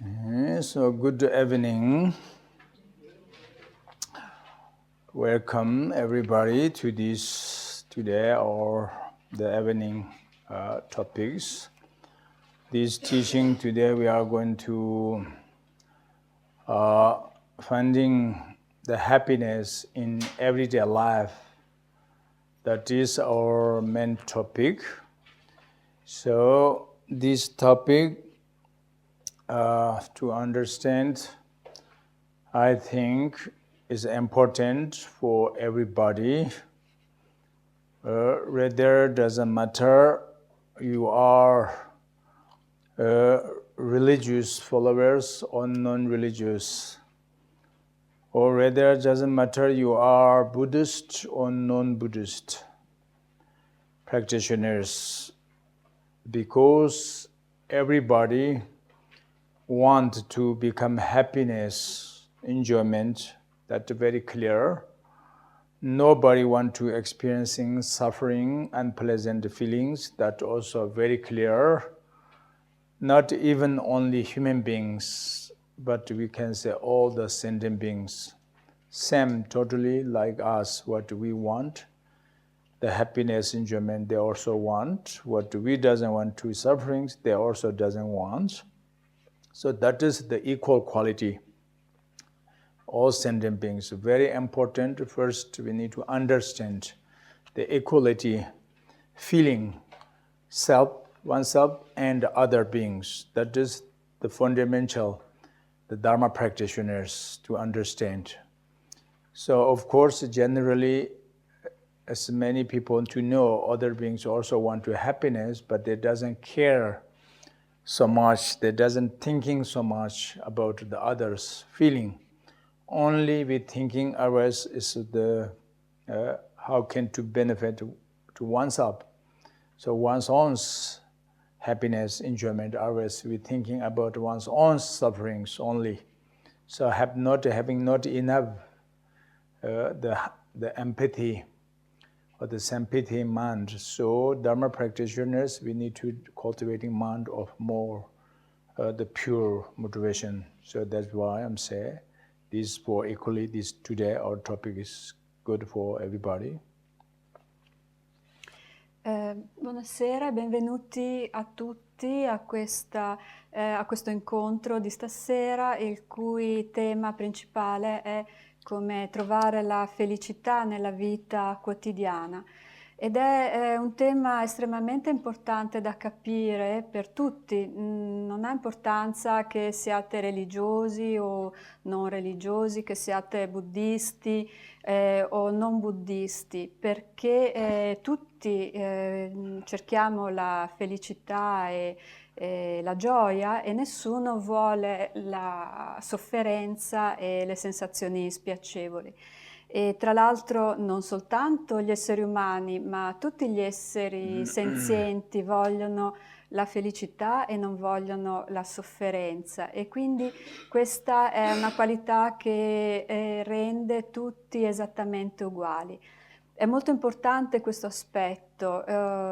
Okay, so good evening. Welcome everybody to this today or the evening topics. This teaching today we are going to finding the happiness in everyday life. That is our main topic. So this topic to understand, I think, is important for everybody. Rather, doesn't matter you are religious followers or non-religious, or rather, doesn't matter you are Buddhist or non-Buddhist practitioners, because everybody want to become happiness, enjoyment. That's very clear. Nobody want to experiencing suffering, unpleasant feelings. That's also very clear. Not even only human beings, but we can say all the sentient beings. Same, totally like us, what we want. The happiness, enjoyment, they also want. What we doesn't want to sufferings, they also doesn't want. So that is the equal quality. All sentient beings, very important. First, we need to understand the equality, feeling, self, oneself, and other beings. That is the fundamental, the Dharma practitioners to understand. So, of course, generally, as many people to know, other beings also want to happiness, but they doesn't care so much, they doesn't thinking so much about the others' feeling. Only with thinking others is the how can to benefit to oneself. So one's own happiness, enjoyment, others with thinking about one's own sufferings only. So having not enough the empathy or the sympathy mind. So Dharma practitioners, we need to cultivating mind of more the pure motivation. So that's why I'm saying this for equally, this today our topic is good for everybody. Buonasera e benvenuti a tutti a questo incontro di stasera, il cui tema principale è come trovare la felicità nella vita quotidiana. Ed è un tema estremamente importante da capire per tutti. Non ha importanza che siate religiosi o non religiosi, che siate buddisti o non buddisti, perché tutti cerchiamo la felicità e la gioia e nessuno vuole la sofferenza e le sensazioni spiacevoli. E tra l'altro non soltanto gli esseri umani, ma tutti gli esseri senzienti vogliono la felicità e non vogliono la sofferenza, e quindi questa è una qualità che rende tutti esattamente uguali. È molto importante questo aspetto,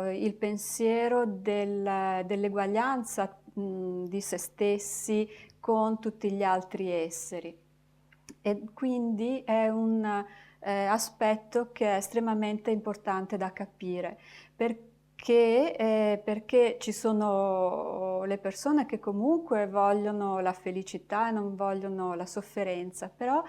il pensiero dell'eguaglianza di se stessi con tutti gli altri esseri. E quindi è un aspetto che è estremamente importante da capire, perché ci sono le persone che comunque vogliono la felicità e non vogliono la sofferenza, però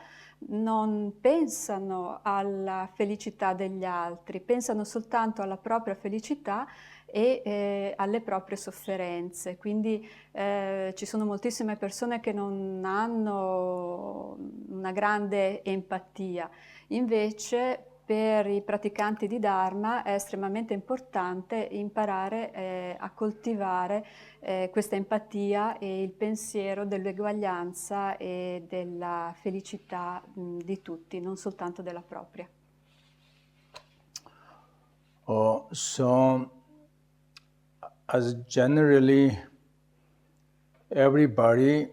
non pensano alla felicità degli altri, pensano soltanto alla propria felicità e alle proprie sofferenze. Quindi ci sono moltissime persone che non hanno una grande empatia. Invece per i praticanti di Dharma è estremamente importante imparare a coltivare questa empatia e il pensiero dell'eguaglianza e della felicità di tutti, non soltanto della propria. So, as generally everybody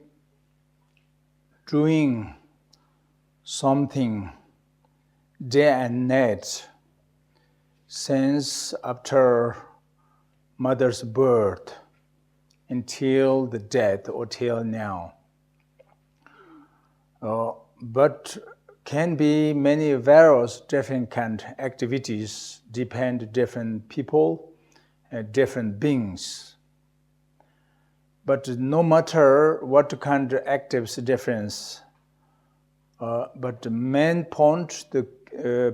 doing something day and night since after mother's birth until the death or till now. But can be many various different kind of activities, depend different people and different beings. But no matter what kind of actives difference, but the main point, the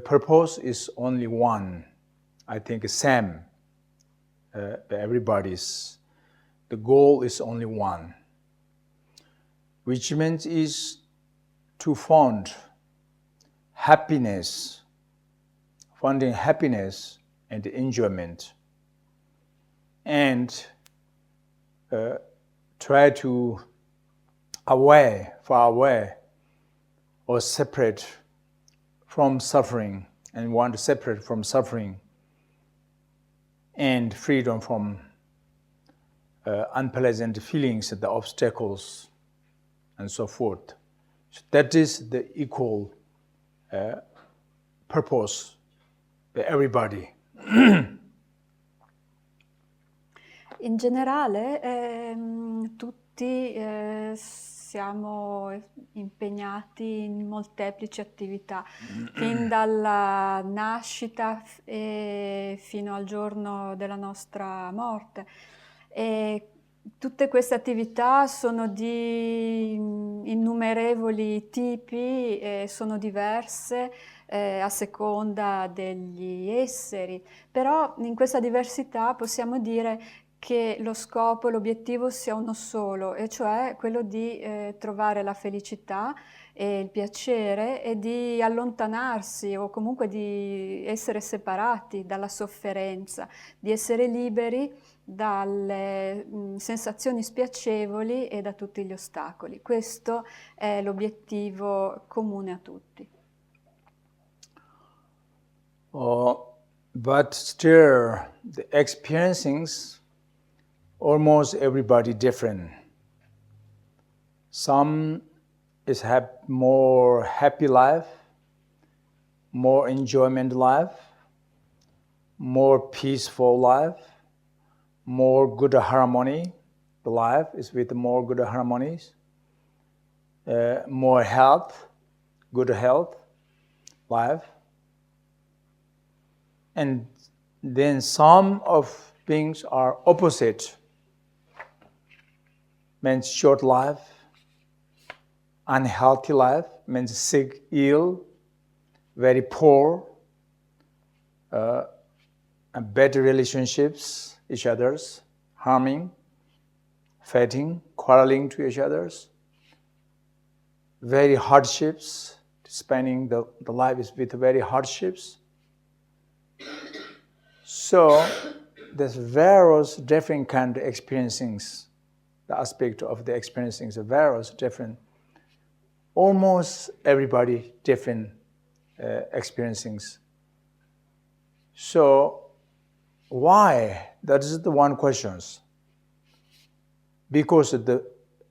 purpose is only one. I think same. Everybody's. The goal is only one, which means is to find happiness, finding happiness and enjoyment, and try to far away, or separate from suffering, and want to separate from suffering, and freedom from unpleasant feelings, the obstacles, and so forth. So that is the equal purpose for everybody. In generale, tutti siamo impegnati in molteplici attività, fin dalla nascita fino al giorno della nostra morte. E tutte queste attività sono di innumerevoli tipi e sono diverse a seconda degli esseri, però in questa diversità possiamo dire che lo scopo, l'obiettivo sia uno solo, e cioè quello di trovare la felicità e il piacere e di allontanarsi o comunque di essere separati dalla sofferenza, di essere liberi dalle sensazioni spiacevoli e da tutti gli ostacoli. Questo è l'obiettivo comune a tutti. But still, the experiencings, almost everybody different. Some is have more happy life, more enjoyment life, more peaceful life, more good harmony. The life is with more good harmonies, more health, good health, life. And then some of things are opposite, means short life, unhealthy life, means sick, ill, very poor, and bad relationships, each other's, harming, fighting, quarreling to each other's, very hardships, spending the life is with very hardships. So there's various different kind of experiencings. The aspect of the experiencings are various different. Almost everybody different experiencings. So why? That is the one question. Because the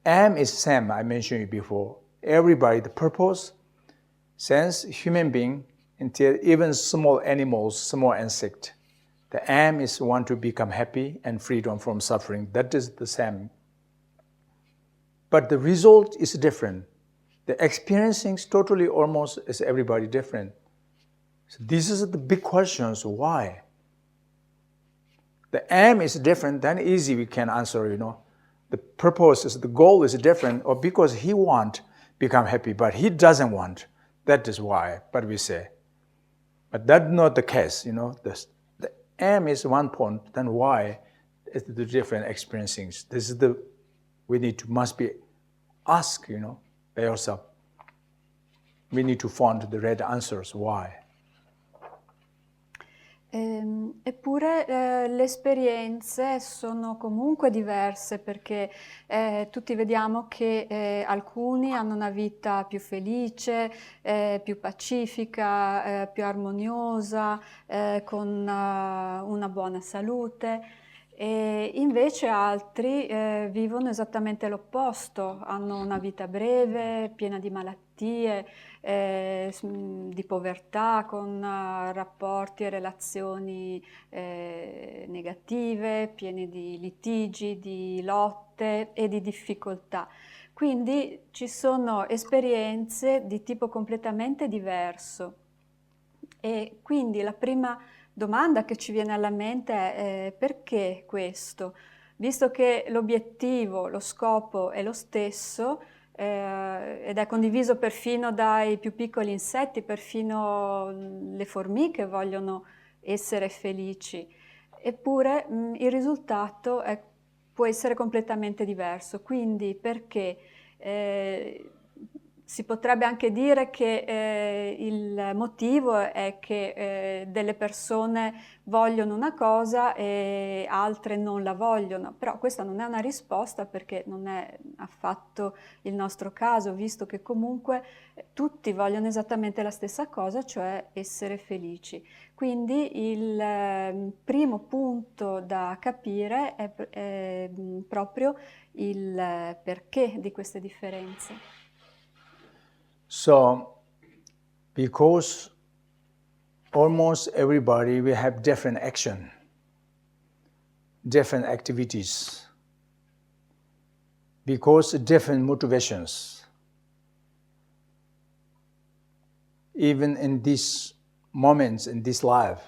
aim is same, I mentioned it before. Everybody, the purpose, since human being, until even small animals, small insect, the aim is want to become happy and freedom from suffering. That is the same. But the result is different. The experiencing totally almost is everybody different. So this is the big questions, why? The aim is different, then easy we can answer, The purpose is, the goal is different, or because he want become happy, but he doesn't want. That is why, but we say. But that's not the case, The aim is one point, then why is the different experiencings? This is must be ask, by yourself. We need to find the right answers, why. Eppure le esperienze sono comunque diverse, perché tutti vediamo che alcuni hanno una vita più felice, più pacifica, più armoniosa, con una buona salute, e invece altri vivono esattamente l'opposto, hanno una vita breve, piena di malattie, di povertà, con rapporti e relazioni negative, pieni di litigi, di lotte e di difficoltà. Quindi ci sono esperienze di tipo completamente diverso. E quindi la prima domanda che ci viene alla mente è perché questo? Visto che l'obiettivo, lo scopo è lo stesso, ed è condiviso perfino dai più piccoli insetti, perfino le formiche vogliono essere felici, eppure il risultato può essere completamente diverso. Quindi perché? Si potrebbe anche dire che il motivo è che delle persone vogliono una cosa e altre non la vogliono, però questa non è una risposta perché non è affatto il nostro caso, visto che comunque tutti vogliono esattamente la stessa cosa, cioè essere felici. Quindi il primo punto da capire è proprio il perché di queste differenze. So, because almost everybody will have different action, different activities, because different motivations. Even in these moments in this life,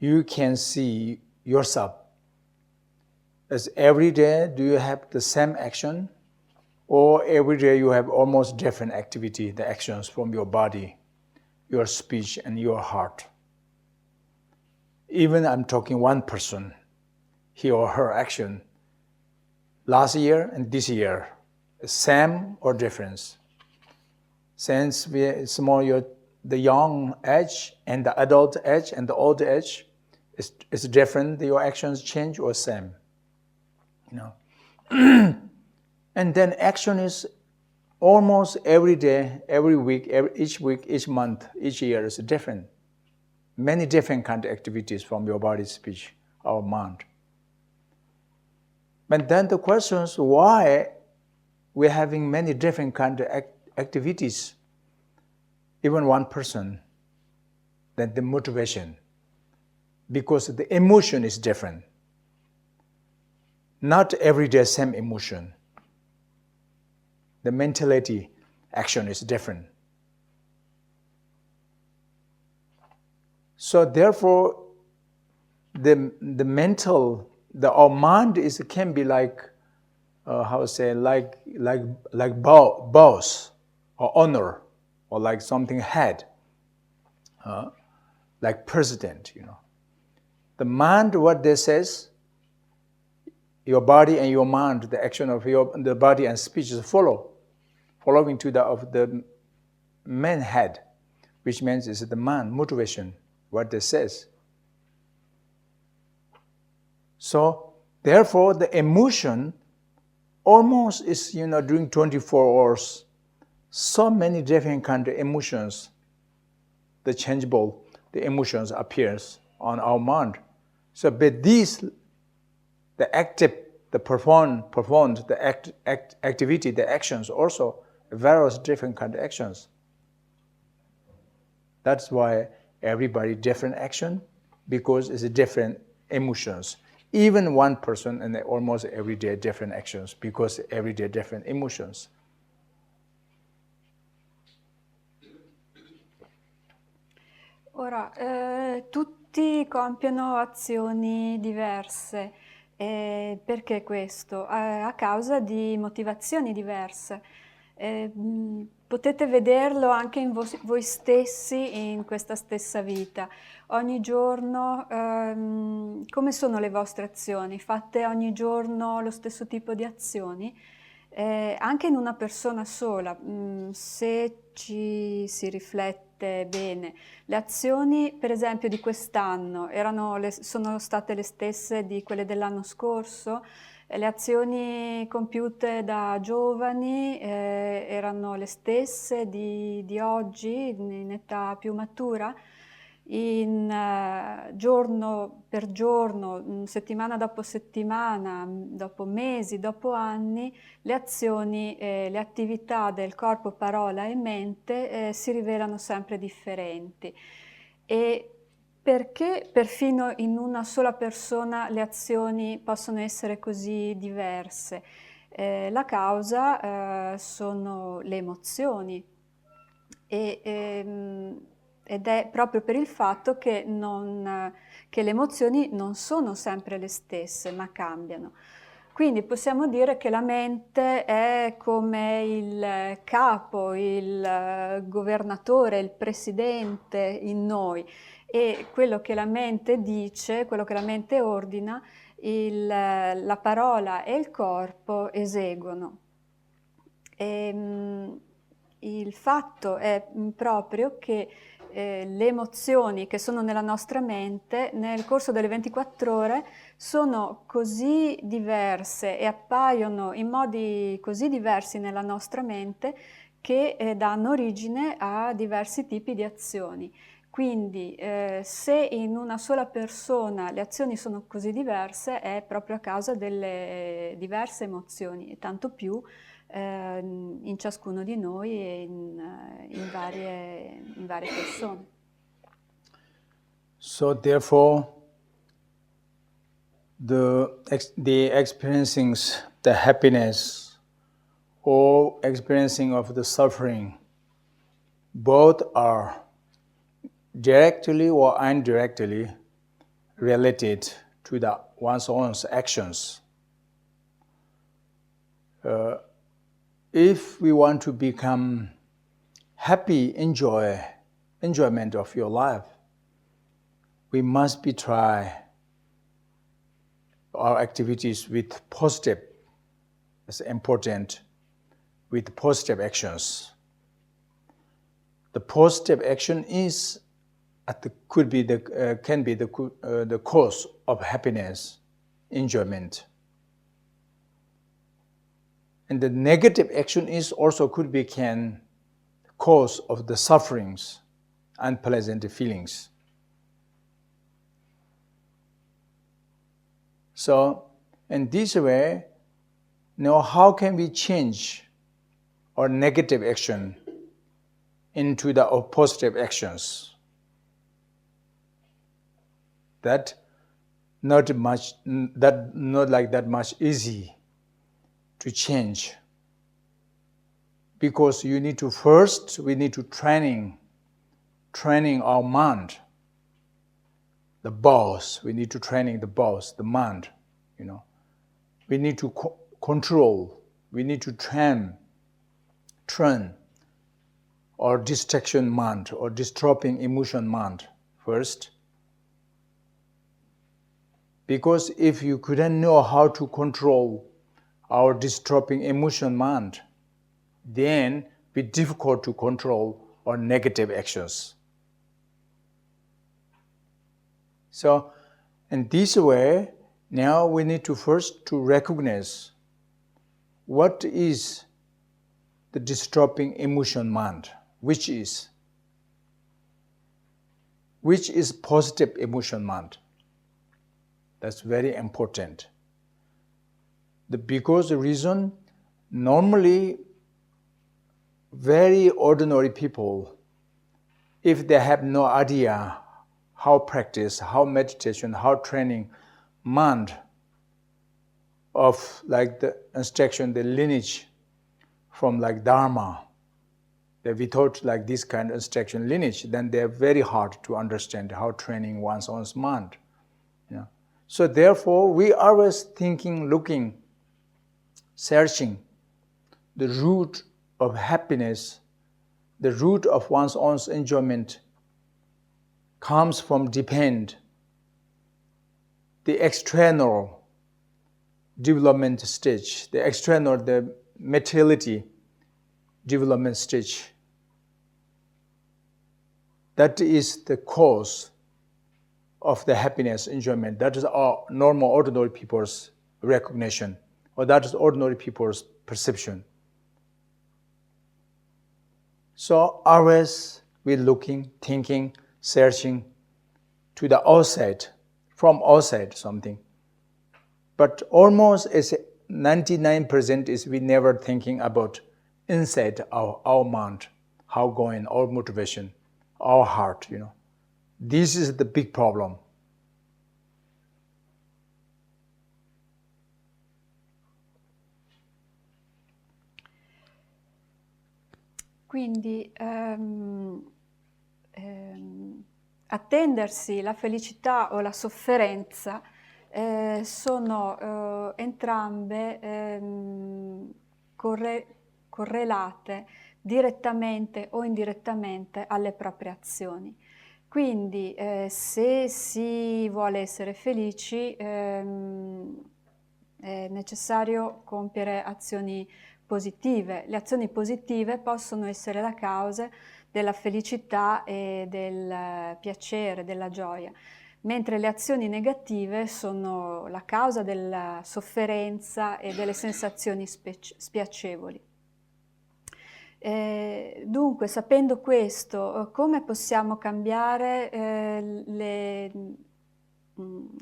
you can see yourself as every day do you have the same action, or every day you have almost different activity, the actions from your body, your speech, and your heart. Even I'm talking one person, he or her action, last year and this year, same or difference. Since it's more the young age and the adult age and the old age, is different, your actions change or same. You know. And then action is almost every day, every week, each month, each year is different. Many different kind of activities from your body, speech, or mind. But then the question is why we're having many different kind of activities, even one person, then the motivation, because the emotion is different. Not every day same emotion. The mentality action is different. So therefore, our mind can be like like boss or honor or like something head, like president. You know, the mind what they says. Your body and your mind, the action of the body and speech is following to the main head, which means it's the mind motivation, what they says. So therefore, the emotion almost is during 24 hours, so many different kind of emotions, the changeable, the emotions appears on our mind. So, but these. The active, the performed, the activity, the actions also various different kind of actions. That's why everybody different action because it's different emotions. Even one person and almost every day different actions because every day different emotions. Ora, tutti compiono azioni diverse. Perché questo? A causa di motivazioni diverse. Potete vederlo anche in voi stessi in questa stessa vita. Ogni giorno, come sono le vostre azioni? Fate ogni giorno lo stesso tipo di azioni? Anche in una persona sola, se ci si riflette bene, le azioni per esempio di quest'anno sono state le stesse di quelle dell'anno scorso, le azioni compiute da giovani erano le stesse di oggi in età più matura. giorno per giorno, settimana dopo settimana, dopo mesi, dopo anni, le azioni, le attività del corpo, parola e mente si rivelano sempre differenti. E perché perfino in una sola persona le azioni possono essere così diverse? La causa sono le emozioni ed è proprio per il fatto che le emozioni non sono sempre le stesse, ma cambiano. Quindi possiamo dire che la mente è come il capo, il governatore, il presidente in noi, e quello che la mente dice, quello che la mente ordina, la parola e il corpo eseguono. Il fatto è proprio che le emozioni che sono nella nostra mente nel corso delle 24 ore sono così diverse e appaiono in modi così diversi nella nostra mente che danno origine a diversi tipi di azioni. Quindi se in una sola persona le azioni sono così diverse è proprio a causa delle diverse emozioni, e tanto più in ciascuno di noi e in varie persone. So therefore, the experiencing the happiness or experiencing of the suffering, both are directly or indirectly related to one's own actions. If we want to become happy, enjoyment of your life, we must try our activities with positive, it's important, with positive actions. The positive action can be the cause of happiness, enjoyment. And the negative action could be cause of the sufferings, unpleasant feelings. So, in this way, now how can we change our negative action into the positive actions? That not that much easy to change, because we need to training our mind. The boss, we need to training the mind, We need to control, we need to train our distraction mind or disturbing emotion mind first. Because if you couldn't know how to control our disturbing emotion mind, then it would be difficult to control our negative actions. So, in this way, now we need to first to recognize what is the disturbing emotion mind, which is positive emotion mind. That's very important. Because the reason, normally, very ordinary people, if they have no idea how practice, how meditation, how training mind of the instruction, the lineage from Dharma, without this kind of instruction lineage, then they're very hard to understand how training one's own mind. So therefore, we are always thinking, looking, searching the root of happiness, the root of one's own enjoyment comes from the external development stage, the materiality development stage. That is the cause of the happiness, enjoyment. That is our normal, ordinary people's recognition, or that is ordinary people's perception. So always we're looking, thinking, searching to the outside, from outside something. But almost as 99% is we never thinking about inside our mind, how going, our motivation, our heart, This is the big problem. Quindi attendersi la felicità o la sofferenza sono entrambe correlate direttamente o indirettamente alle proprie azioni. Quindi se si vuole essere felici è necessario compiere azioni positive. Le azioni positive possono essere la causa della felicità e del piacere, della gioia, mentre le azioni negative sono la causa della sofferenza e delle sensazioni spiacevoli. Dunque, sapendo questo, come possiamo cambiare le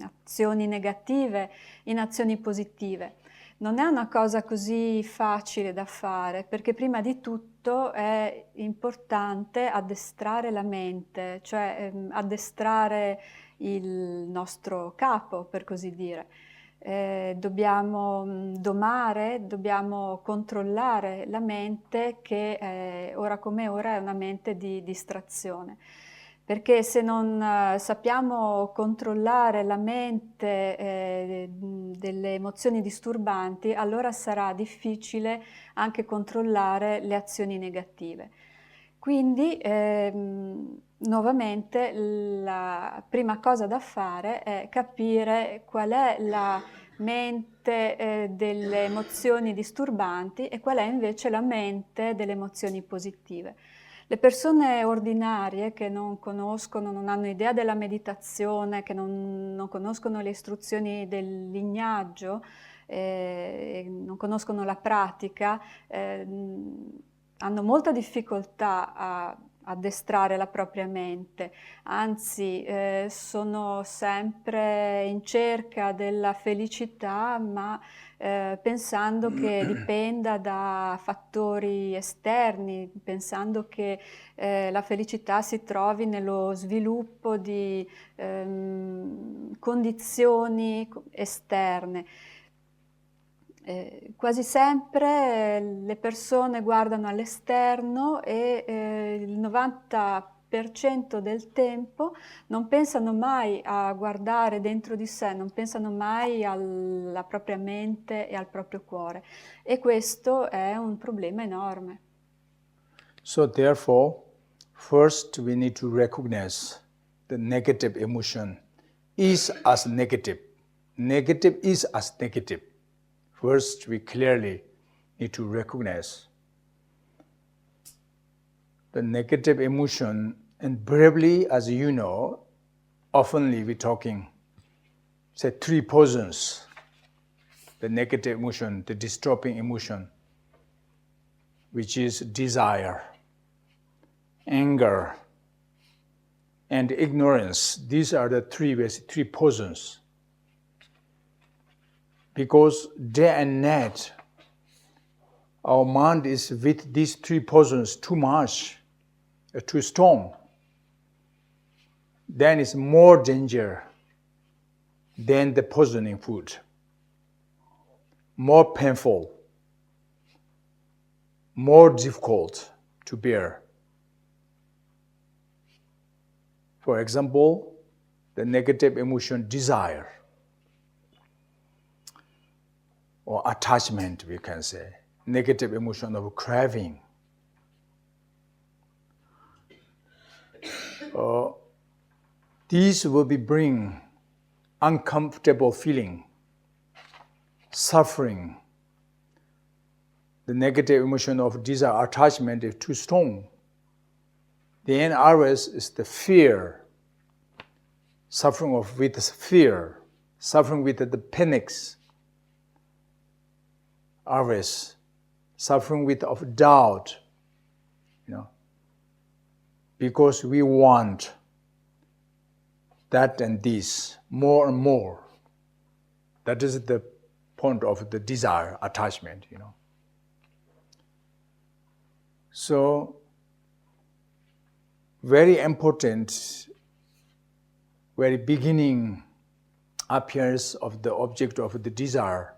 azioni negative in azioni positive? Non è una cosa così facile da fare, perché prima di tutto è importante addestrare la mente, cioè addestrare il nostro capo, per così dire. Dobbiamo domare, dobbiamo controllare la mente che ora come ora è una mente di distrazione. Perché se non sappiamo controllare la mente delle emozioni disturbanti, allora sarà difficile anche controllare le azioni negative. Quindi, nuovamente, la prima cosa da fare è capire qual è la mente delle emozioni disturbanti e qual è invece la mente delle emozioni positive. Le persone ordinarie che non conoscono, non hanno idea della meditazione, che non conoscono le istruzioni del lignaggio, non conoscono la pratica, hanno molta difficoltà a addestrare la propria mente, anzi sono sempre in cerca della felicità, ma pensando che dipenda da fattori esterni, pensando che la felicità si trovi nello sviluppo di condizioni esterne. Quasi sempre le persone guardano all'esterno e il 90% del tempo non pensano mai a guardare dentro di sé, non pensano mai alla propria mente e al proprio cuore, e questo è un problema enorme. So therefore, first we need to recognize the negative emotion is as negative. Negative is as negative. First, we clearly need to recognize the negative emotion, and bravely, as you know, oftenly we're talking, say, three poisons, the negative emotion, the disturbing emotion, which is desire, anger, and ignorance. These are the three poisons. Because day and night, our mind is with these three poisons too much, too strong. Then it's more danger than the poisoning food, more painful, more difficult to bear. For example, the negative emotion desire, or attachment, we can say, negative emotion of craving. These will bring uncomfortable feeling, suffering. The negative emotion of desire, attachment is too strong. Then ours is the fear, suffering with fear, suffering with the panics. Ours, suffering with of doubt, because we want that and this, more and more. That is the point of the desire, attachment, So, very important, very beginning appearance of the object of the desire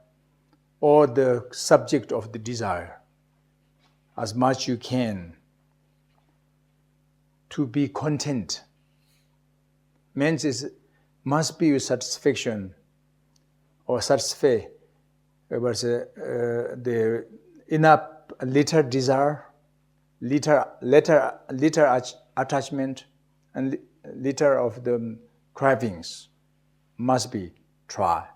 or the subject of the desire, as much you can, to be content. Means must be with satisfaction or satisfy the enough little desire, little attachment, and little of the cravings must be try.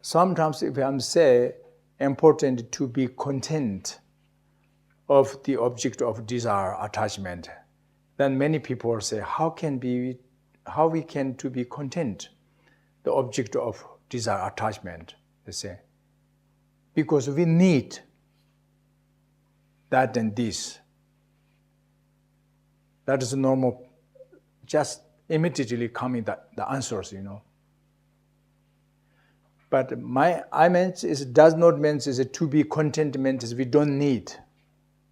Sometimes if I'm say important to be content of the object of desire, attachment, then many people say, how we can to be content the object of desire, attachment, they say. Because we need that and this. That is normal, just immediately coming the answers, But I meant does not mean to be content means we don't need.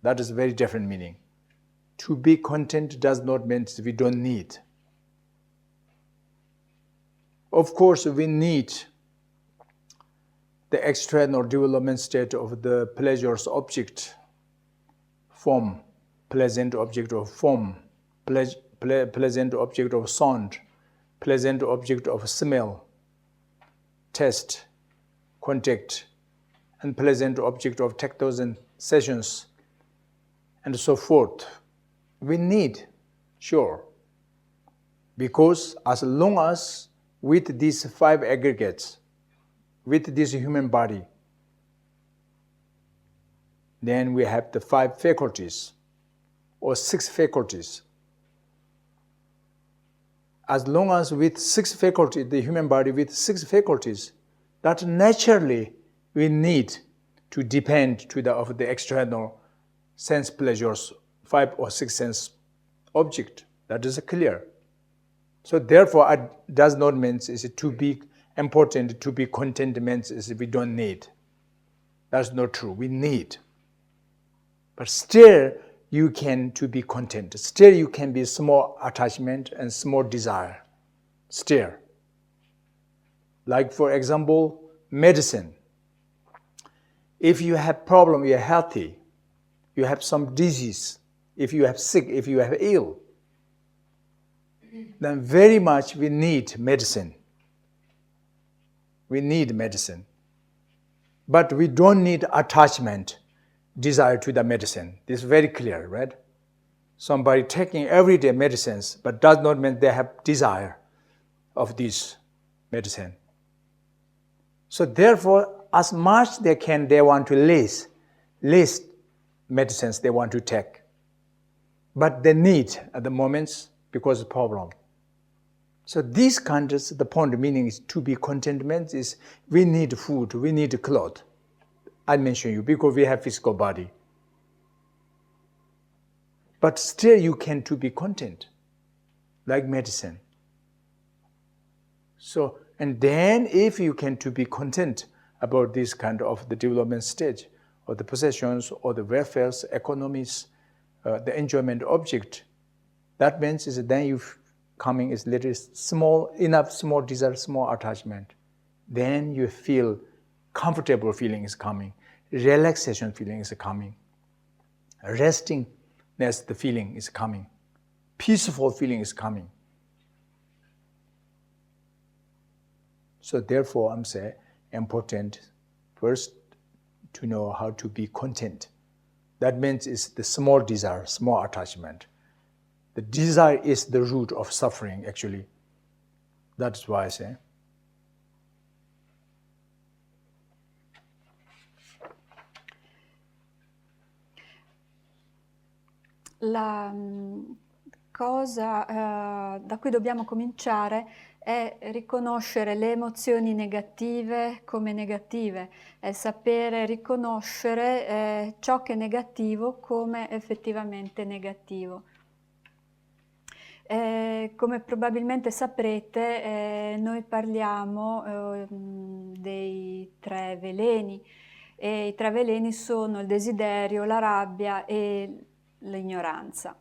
That is a very different meaning. To be content does not mean we don't need. Of course, we need the external development state of the pleasures object, form, pleasant object of form, pleasant object of sound, pleasant object of smell, taste, contact, and pleasant object of tactile sensations, and so forth. We need, sure, because as long as with these 5 aggregates, with this human body, then we have the 5 faculties or 6 faculties. As long as with 6 faculties, the human body with 6 faculties, that naturally we need to depend of the external sense pleasures, 5 or 6 sense object. That is clear. So therefore, it does not mean to be important, to be content means we don't need. That's not true. We need. But still, you can to be content. Still, you can be small attachment and small desire. Still. Like for example, medicine. If you have problem, you're healthy. You have some disease. If you have sick, if you have ill, then very much we need medicine. We need medicine. But we don't need attachment, desire to the medicine. This is very clear, right? Somebody taking everyday medicines, but does not mean they have desire of this medicine. So therefore, as much they can, they want to less medicines they want to take. But they need at the moment because of problem. So this kind of the point meaning is to be contentment is we need food, we need clothes. I mention you because we have physical body. But still you can to be content, like medicine. So, and then if you can to be content about this kind of the development stage, or the possessions, or the welfares, economies, the enjoyment object, that means is then you coming is little small, enough small desire, small attachment. Then you feel comfortable feeling is coming, relaxation feeling is coming, restingness the feeling is coming, peaceful feeling is coming. So therefore, I'm saying important first to know how to be content. That means it's the small desire, small attachment. The desire is the root of suffering, actually. That's why I say. La cosa da cui dobbiamo cominciare è riconoscere le emozioni negative come negative, è sapere riconoscere ciò che è negativo come effettivamente negativo. Come probabilmente saprete, noi parliamo dei 3 veleni, e i 3 veleni sono il desiderio, la rabbia e l'ignoranza,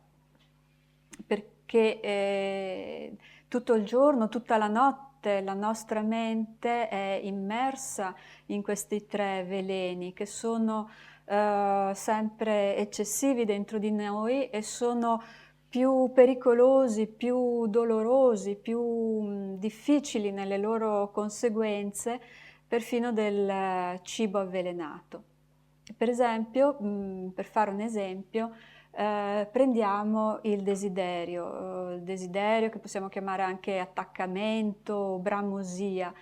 perché tutto il giorno, tutta la notte, la nostra mente è immersa in questi 3 veleni che sono sempre eccessivi dentro di noi e sono più pericolosi, più dolorosi, più difficili nelle loro conseguenze, perfino del cibo avvelenato. Per esempio, per fare un esempio, prendiamo il desiderio che possiamo chiamare anche attaccamento, bramosia.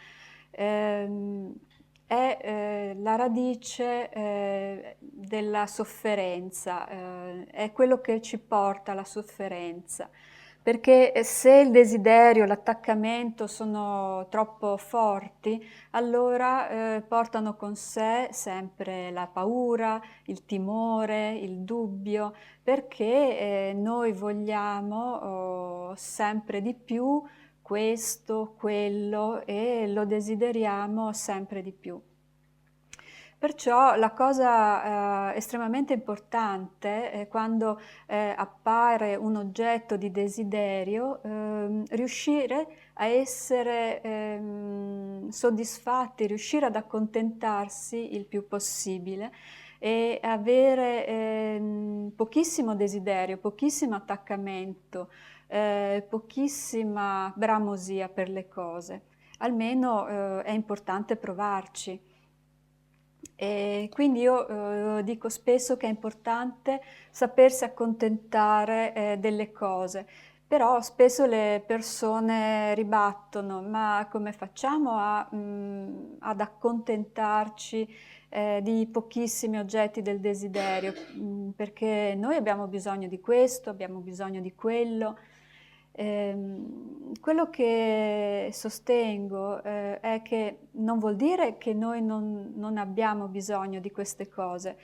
È la radice della sofferenza, è quello che ci porta alla sofferenza. Perché se il desiderio, l'attaccamento sono troppo forti, allora portano con sé sempre la paura, il timore, il dubbio, perché noi vogliamo sempre di più questo, quello, e lo desideriamo sempre di più. Perciò la cosa estremamente importante è quando appare un oggetto di desiderio, riuscire a essere soddisfatti, riuscire ad accontentarsi il più possibile e avere pochissimo desiderio, pochissimo attaccamento, pochissima bramosia per le cose. Almeno è importante provarci. E quindi io dico spesso che è importante sapersi accontentare delle cose, però spesso le persone ribattono: ma come facciamo ad accontentarci di pochissimi oggetti del desiderio? Perché noi abbiamo bisogno di questo, abbiamo bisogno di quello. Quello che sostengo è che non vuol dire che noi non abbiamo bisogno di queste cose.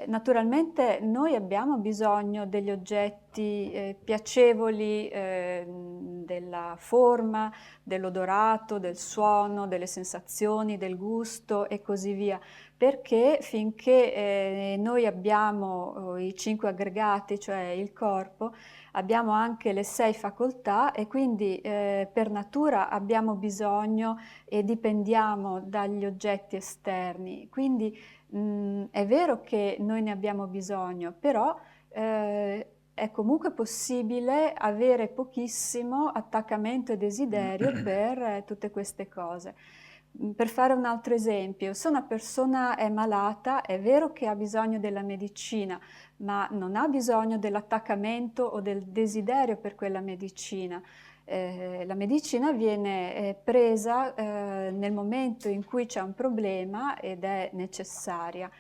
Naturalmente noi abbiamo bisogno degli oggetti piacevoli, della forma, dell'odorato, del suono, delle sensazioni, del gusto e così via, perché finché noi abbiamo i 5 aggregati, cioè il corpo, abbiamo anche le 6 facoltà e quindi per natura abbiamo bisogno e dipendiamo dagli oggetti esterni. Quindi è vero che noi ne abbiamo bisogno, però è comunque possibile avere pochissimo attaccamento e desiderio per tutte queste cose. Per fare un altro esempio, se una persona è malata, è vero che ha bisogno della medicina, ma non ha bisogno dell'attaccamento o del desiderio per quella medicina. La medicina viene presa nel momento in cui c'è un problema ed è necessaria.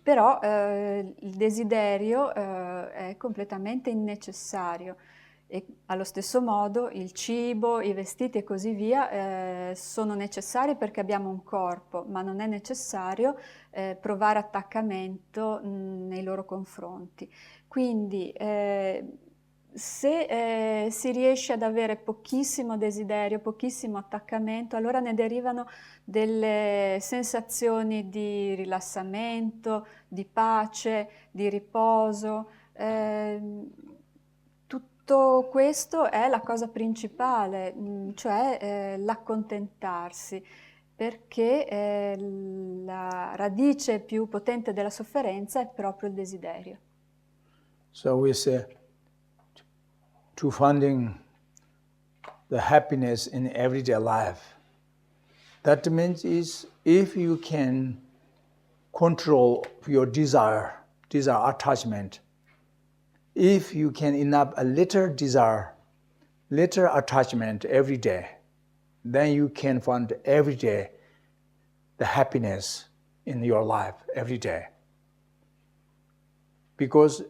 Però il desiderio è completamente innecessario. E allo stesso modo il cibo, i vestiti e così via sono necessari perché abbiamo un corpo, ma non è necessario provare attaccamento nei loro confronti. Quindi se si riesce ad avere pochissimo desiderio, pochissimo attaccamento, allora ne derivano delle sensazioni di rilassamento, di pace, di riposo. Tutto questo è la cosa principale, cioè l'accontentarsi, perché la radice più potente della sofferenza è proprio il desiderio. So we say, to finding the happiness in everyday life. That means is if you can control your desire attachment, if you can enough a little desire, little attachment every day, then you can find every day the happiness in your life every day. Because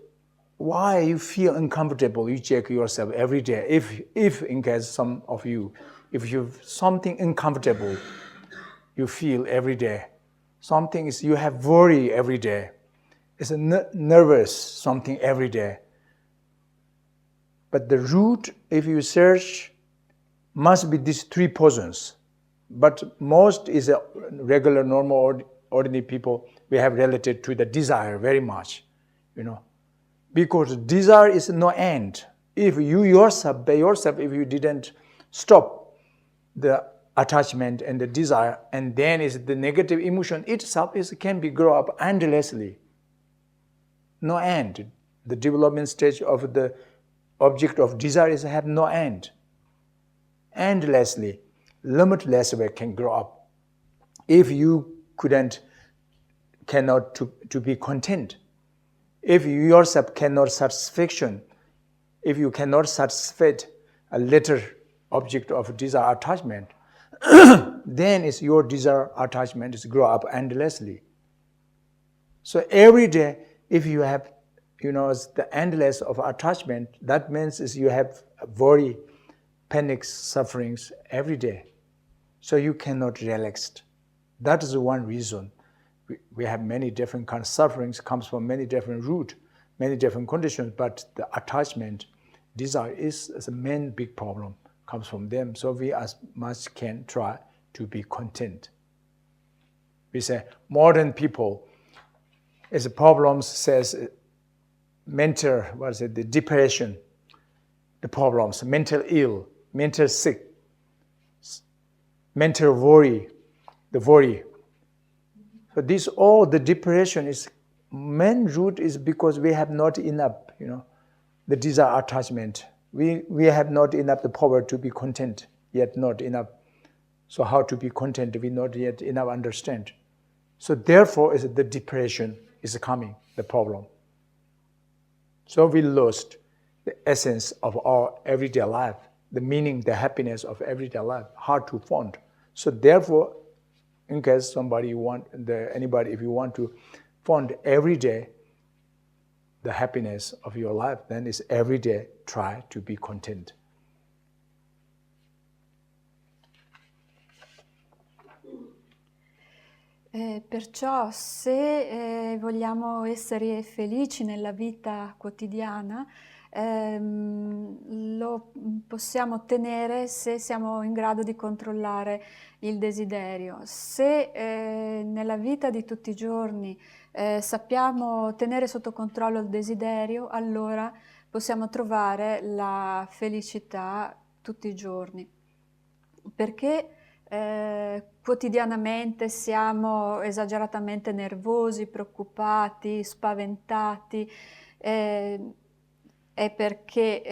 why you feel uncomfortable, you check yourself every day. If in case some of you, if you have something uncomfortable, you feel every day. Something is, you have worry every day. It's a nervous something every day. But the root, if you search, must be these three portions. But most is a regular, normal, ordinary people, we have related to the desire very much, because desire is no end. If you yourself, by yourself, if you didn't stop the attachment and the desire, and then is the negative emotion itself can be grow up endlessly. No end. The development stage of the object of desire is have no end. Endlessly, limitless way can grow up. If you cannot to be content, if you yourself cannot satisfaction, if you cannot satisfy a little object of desire attachment, then is your desire attachment is grow up endlessly. So every day, if you have, the endless of attachment, that means is you have worry, panic, sufferings every day. So you cannot relax. That is one reason. We have many different kinds of sufferings, comes from many different roots, many different conditions, but the attachment, desire is a main big problem, comes from them. So we as much can try to be content. We say modern people, as the problems says mental, the depression, the problems, mental ill, mental sick, mental worry, the worry. So this all the depression is main root is because we have not enough, the desire attachment. We have not enough the power to be content, yet not enough. So how to be content, we not yet enough understand. So therefore is the depression is coming, the problem. So we lost the essence of our everyday life, the meaning, the happiness of everyday life, hard to find. So therefore, in case anybody, if you want to find every day the happiness of your life, then it's every day try to be content. Perciò se vogliamo essere felici nella vita quotidiana, lo possiamo ottenere se siamo in grado di controllare il desiderio. Se nella vita di tutti i giorni sappiamo tenere sotto controllo il desiderio, allora possiamo trovare la felicità tutti i giorni. Perché quotidianamente siamo esageratamente nervosi, preoccupati, spaventati, è perché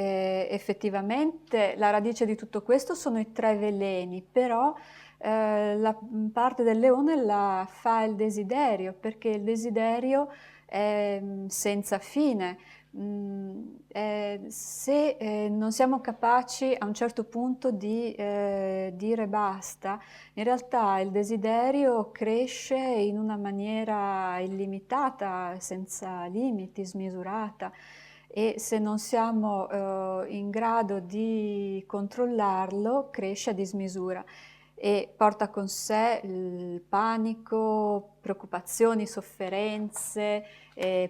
effettivamente la radice di tutto questo sono i tre veleni, però la parte del leone la fa il desiderio, perché il desiderio è senza fine. Se non siamo capaci a un certo punto di dire basta, in realtà il desiderio cresce in una maniera illimitata, senza limiti, smisurata, e se non siamo in grado di controllarlo, cresce a dismisura e porta con sé il panico, preoccupazioni, sofferenze,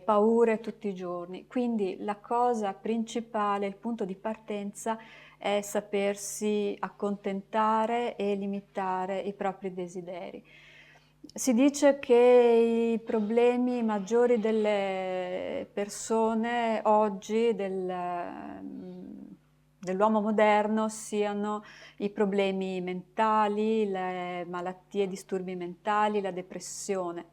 paure tutti i giorni. Quindi la cosa principale, il punto di partenza è sapersi accontentare e limitare i propri desideri. Si dice che i problemi maggiori delle persone oggi, dell'uomo moderno, siano i problemi mentali, le malattie, i disturbi mentali, la depressione.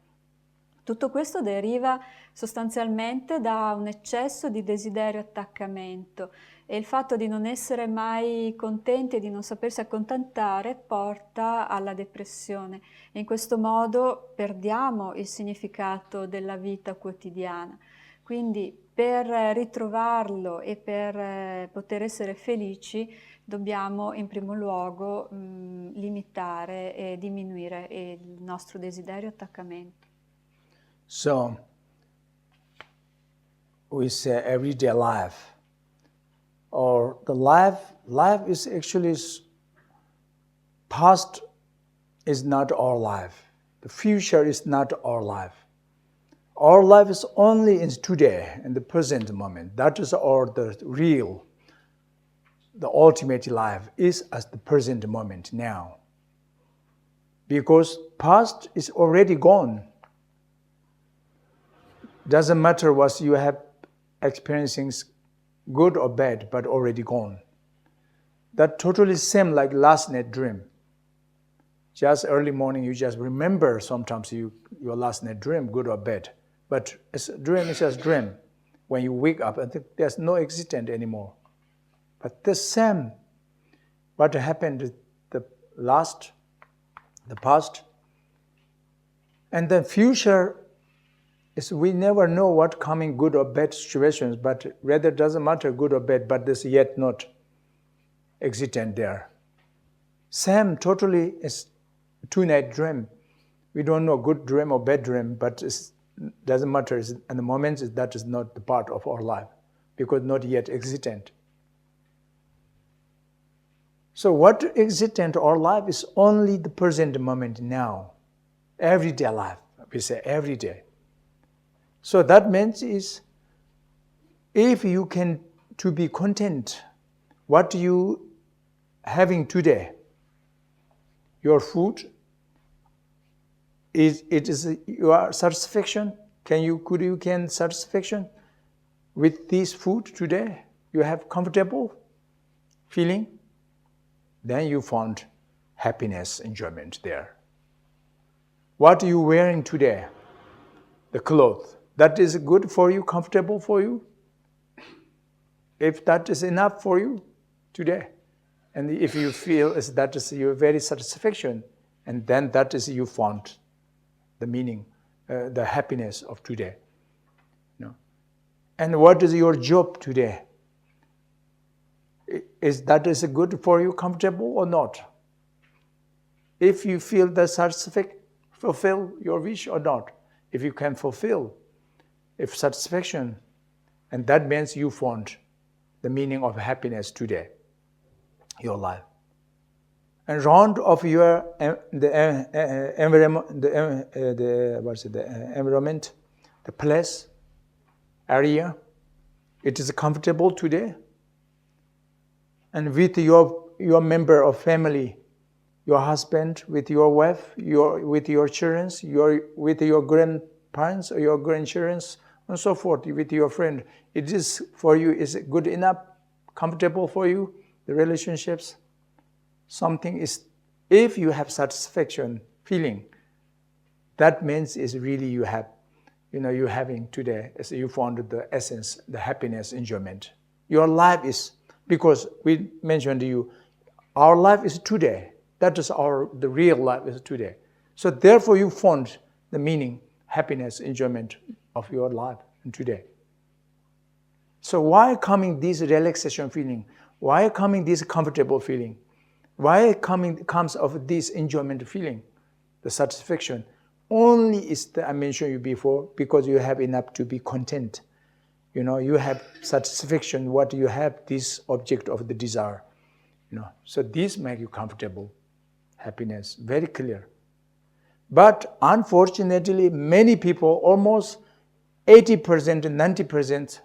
Tutto questo deriva sostanzialmente da un eccesso di desiderio e attaccamento, e il fatto di non essere mai contenti e di non sapersi accontentare porta alla depressione. E in questo modo perdiamo il significato della vita quotidiana. Quindi per ritrovarlo e per poter essere felici dobbiamo in primo luogo limitare e diminuire il nostro desiderio e attaccamento. So, we say everyday life, or the life is actually, past is not our life. The future is not our life. Our life is only in today, in the present moment. That is the real the ultimate life is as the present moment now. Because past is already gone. Doesn't matter what you have experiencing, good or bad, but already gone. That totally same like last night dream. Just early morning, you just remember sometimes your last night dream, good or bad. But a dream is just dream. When you wake up, I think there's no existence anymore. But the same, what happened, the past, and the future is we never know what coming good or bad situations, but rather doesn't matter good or bad, but this yet not existent there. Same totally is two-night dream. We don't know good dream or bad dream, but it doesn't matter. At the moment, that is not the part of our life, because not yet existent. So what existent in our life is only the present moment now. Everyday life, we say every day. So that means is, if you can to be content, what you having today, your food, is your satisfaction? Could you satisfaction with this food today? You have comfortable feeling? Then you found happiness, enjoyment there. What are you wearing today? The clothes. That is good for you, comfortable for you? If that is enough for you today, and if you feel that is your very satisfaction, and then that is you found the meaning, the happiness of today. And what is your job today? Is that good for you, comfortable or not? If you feel the satisfaction, fulfill your wish or not. If you can fulfill, if satisfaction, and that means you found the meaning of happiness today, your life. And round of your environment, the place, area, it is comfortable today. And with your member of family, your husband, with your wife, with your children, with your grandparents or your grandchildren, and so forth, with your friend, it is for you, is it good enough, comfortable for you, the relationships? Something is, if you have satisfaction feeling, that means is really you have, you're having today, as you found the essence, the happiness, enjoyment. Your life is, because we mentioned to you, our life is today. That is the real life is today. So therefore you found the meaning, happiness, enjoyment of your life today. So why coming this relaxation feeling? Why coming this comfortable feeling? Why comes of this enjoyment feeling, the satisfaction? Only is I mentioned you before, because you have enough to be content. You have satisfaction, what you have, this object of the desire. So this make you comfortable, happiness, very clear. But unfortunately, many people, almost 80%, 90%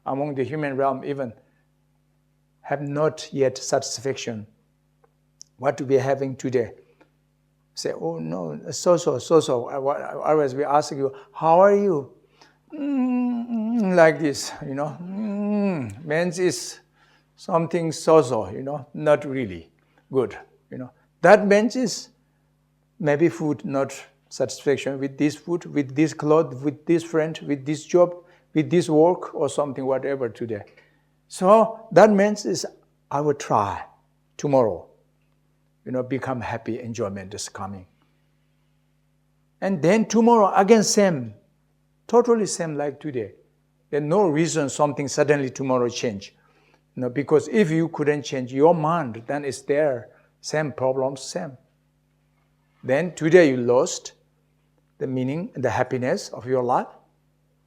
among the human realm even, have not yet satisfaction. What we are having today. Say, oh no, so. Always we ask you, how are you? Like this, means is something so, not really good, That means is maybe food, not satisfaction with this food, with this clothes, with this friend, with this job, with this work or something, whatever today. So that means is I will try tomorrow, become happy, enjoyment is coming. And then tomorrow again same, totally same like today. There's no reason something suddenly tomorrow change. Because if you couldn't change your mind, then it's there, same problems, same. Then today you lost the meaning, the happiness of your life.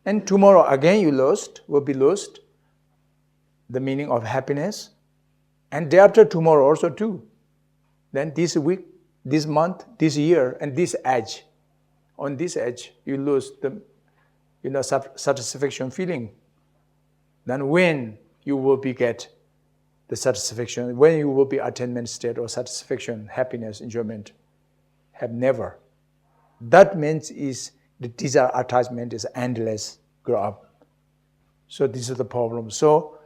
And tomorrow again will be lost the meaning of happiness. And day after tomorrow also too. Then this week, this month, this year, and this age. On this age, you lose the satisfaction feeling. Then when you will be get the satisfaction, when you will be attainment state or satisfaction, happiness, enjoyment, have never. That means is the desire attachment is endless, grow up. So this is the problem. So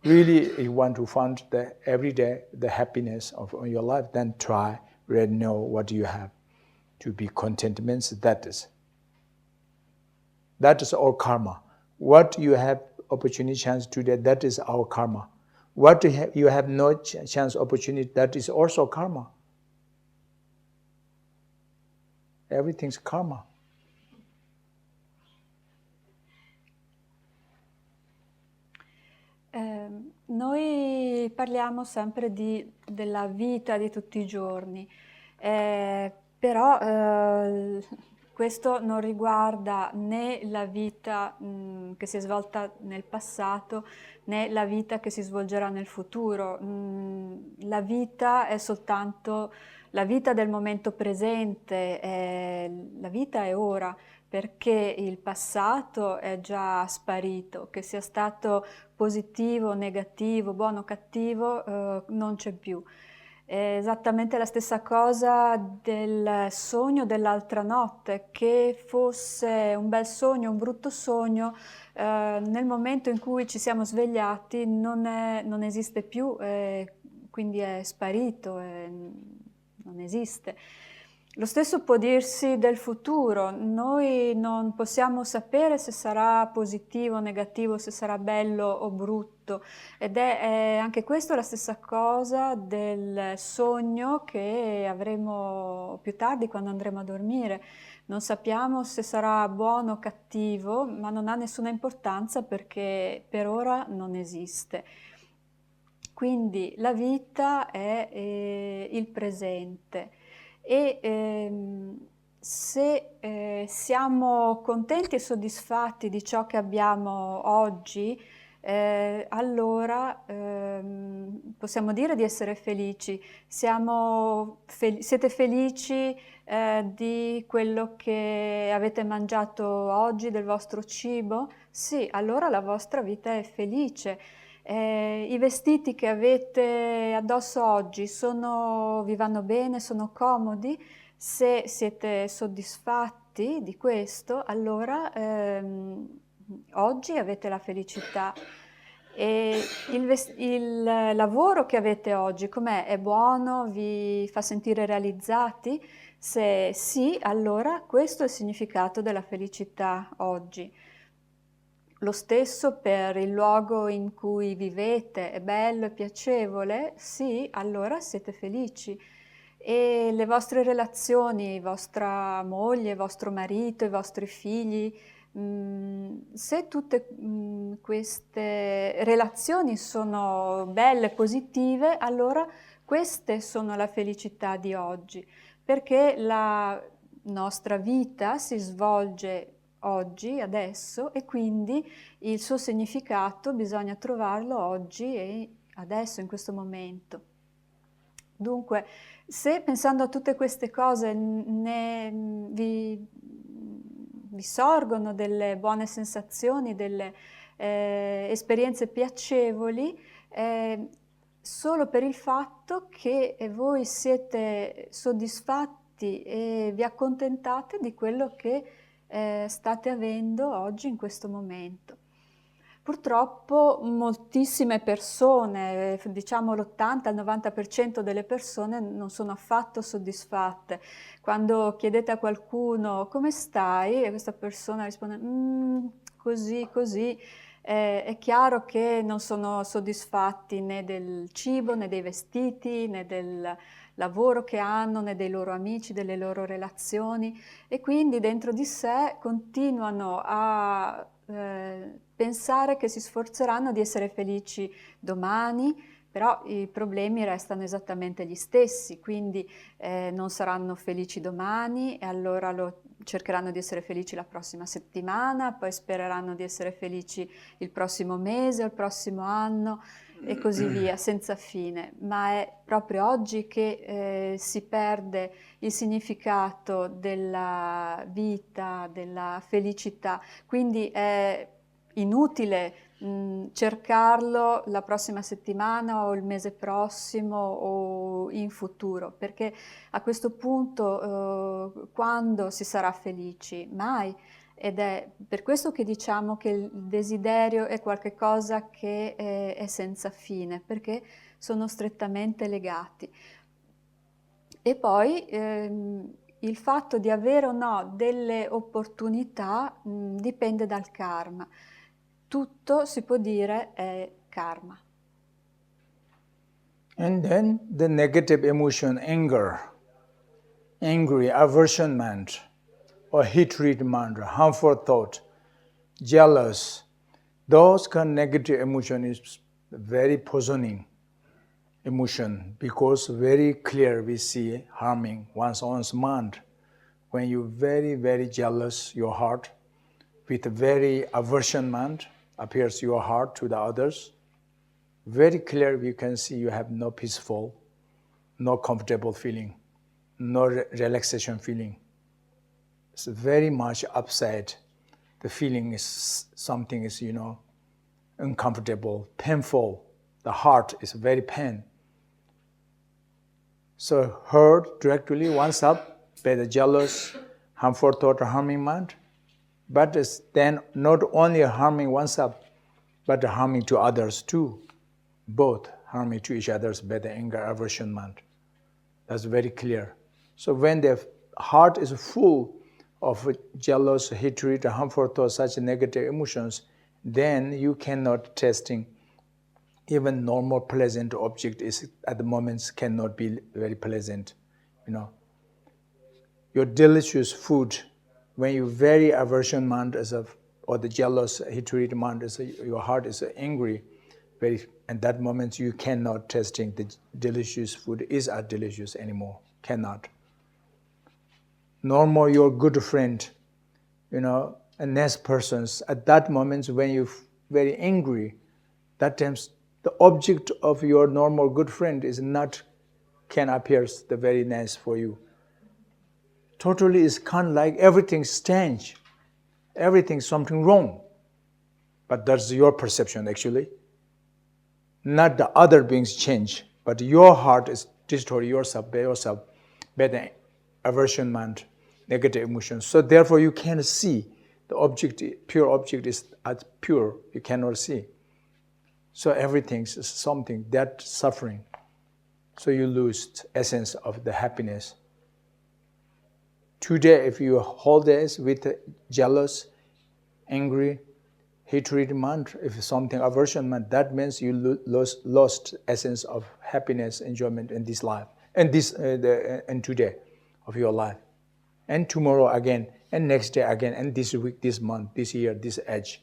really you want to find the every day the happiness of your life, then try, really know what you have to be contentment. That is our karma. What you have opportunity, chance today, that is our karma. What you have no chance, opportunity, that is also karma. Everything's karma. Noi parliamo sempre della vita di tutti i giorni, però questo non riguarda né la vita che si è svolta nel passato né la vita che si svolgerà nel futuro. La vita è soltanto la vita del momento presente, la vita è ora, perché il passato è già sparito, che sia stato positivo, negativo, buono o cattivo, non c'è più. È esattamente la stessa cosa del sogno dell'altra notte, che fosse un bel sogno, un brutto sogno, nel momento in cui ci siamo svegliati non esiste più, quindi è sparito, non esiste. Lo stesso può dirsi del futuro. Noi non possiamo sapere se sarà positivo o negativo, se sarà bello o brutto, ed è anche questo la stessa cosa del sogno che avremo più tardi quando andremo a dormire. Non sappiamo se sarà buono o cattivo, ma non ha nessuna importanza perché per ora non esiste. Quindi la vita è il presente. E se siamo contenti e soddisfatti di ciò che abbiamo oggi, allora possiamo dire di essere felici. Siete felici di quello che avete mangiato oggi, del vostro cibo? Sì, allora la vostra vita è felice. I vestiti che avete addosso oggi vi vanno bene, sono comodi? Se siete soddisfatti di questo, allora oggi avete la felicità. E il lavoro che avete oggi, com'è? È buono? Vi fa sentire realizzati? Se sì, allora questo è il significato della felicità oggi. Lo stesso per il luogo in cui vivete, è bello, è piacevole? Sì, allora siete felici. E le vostre relazioni, vostra moglie, vostro marito, i vostri figli, se tutte queste relazioni sono belle, positive, allora queste sono la felicità di oggi, perché la nostra vita si svolge oggi, adesso, e quindi il suo significato bisogna trovarlo oggi e adesso, in questo momento. Dunque, se pensando a tutte queste cose vi sorgono delle buone sensazioni, delle esperienze piacevoli, solo per il fatto che voi siete soddisfatti e vi accontentate di quello che state avendo oggi in questo momento. Purtroppo moltissime persone, diciamo l'80 al 90% delle persone non sono affatto soddisfatte. Quando chiedete a qualcuno come stai e questa persona risponde così, così, è chiaro che non sono soddisfatti né del cibo, né dei vestiti, né del lavoro che hanno, né dei loro amici, delle loro relazioni, e quindi dentro di sé continuano a pensare che si sforzeranno di essere felici domani, però i problemi restano esattamente gli stessi, quindi non saranno felici domani e allora cercheranno di essere felici la prossima settimana, poi spereranno di essere felici il prossimo mese o il prossimo anno e così via, senza fine. Ma è proprio oggi che si perde il significato della vita, della felicità, quindi è inutile cercarlo la prossima settimana o il mese prossimo o in futuro, perché a questo punto quando si sarà felici? Mai. Ed è per questo che diciamo che il desiderio è qualcosa che è senza fine, perché sono strettamente legati. E poi il fatto di avere o no delle opportunità dipende dal karma. Tutto si può dire è karma. And then the negative emotion, anger, angry, aversionment, or hatredment, harmful thought, jealous, those kind of negative emotion is very poisoning emotion, because very clear we see harming one's own mind. When you very jealous, your heart, with very aversionment appears your heart to the others, very clear you can see you have no peaceful, no comfortable feeling, no relaxation feeling. It's very much upset. The feeling is something is, uncomfortable, painful. The heart is very pain. So hurt directly one's up by the jealous, harmful thought or harming mind, but it's then not only harming oneself, but harming to others too. Both harming to each other by the anger, aversion mind. That's very clear. So when the heart is full of jealous, hatred, harmful thoughts, such negative emotions, then you cannot testing. Even normal pleasant object is at the moments cannot be very pleasant. Your delicious food, when you very aversion mind or the jealous, hatred mind, your heart is angry, at that moment you cannot testing the delicious food is not delicious anymore. Cannot. Normal your good friend, a nice persons, at that moment when you're very angry, that times the object of your normal good friend can appear the very nice for you. Totally is kind of like everything's strange, everything's something wrong. But that's your perception actually. Not the other beings change, but your heart is destroyed yourself by the aversion mind, negative emotions. So therefore you can't see the object, pure object is as pure, you cannot see. So everything is something, that suffering. So you lose the essence of the happiness. Today, if you hold this with jealous, angry, hatred mind, if something aversion mind, that means you lost essence of happiness, enjoyment in this life, and today of your life, and tomorrow again, and next day again, and this week, this month, this year, this age,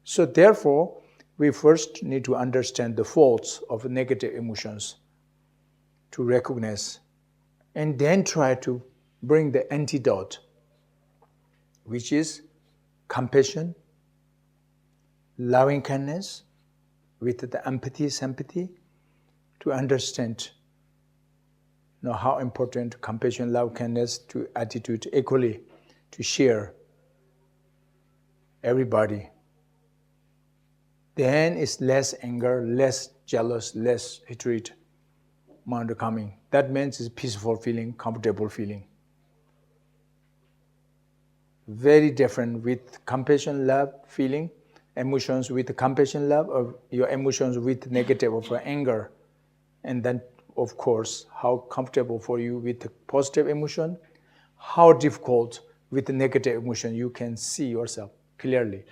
So therefore, we first need to understand the faults of negative emotions to recognize, and then try to bring the antidote, which is compassion, loving kindness, with the empathy, sympathy, to understand how important compassion, love, kindness, to attitude equally, to share everybody. Then it's less anger, less jealous, less hatred mind coming. That means it's peaceful feeling, comfortable feeling. Very different with compassion, love, feeling, emotions with compassion, love, or your emotions with negative of anger. And then, of course, how comfortable for you with the positive emotion, how difficult with the negative emotion, you can see yourself clearly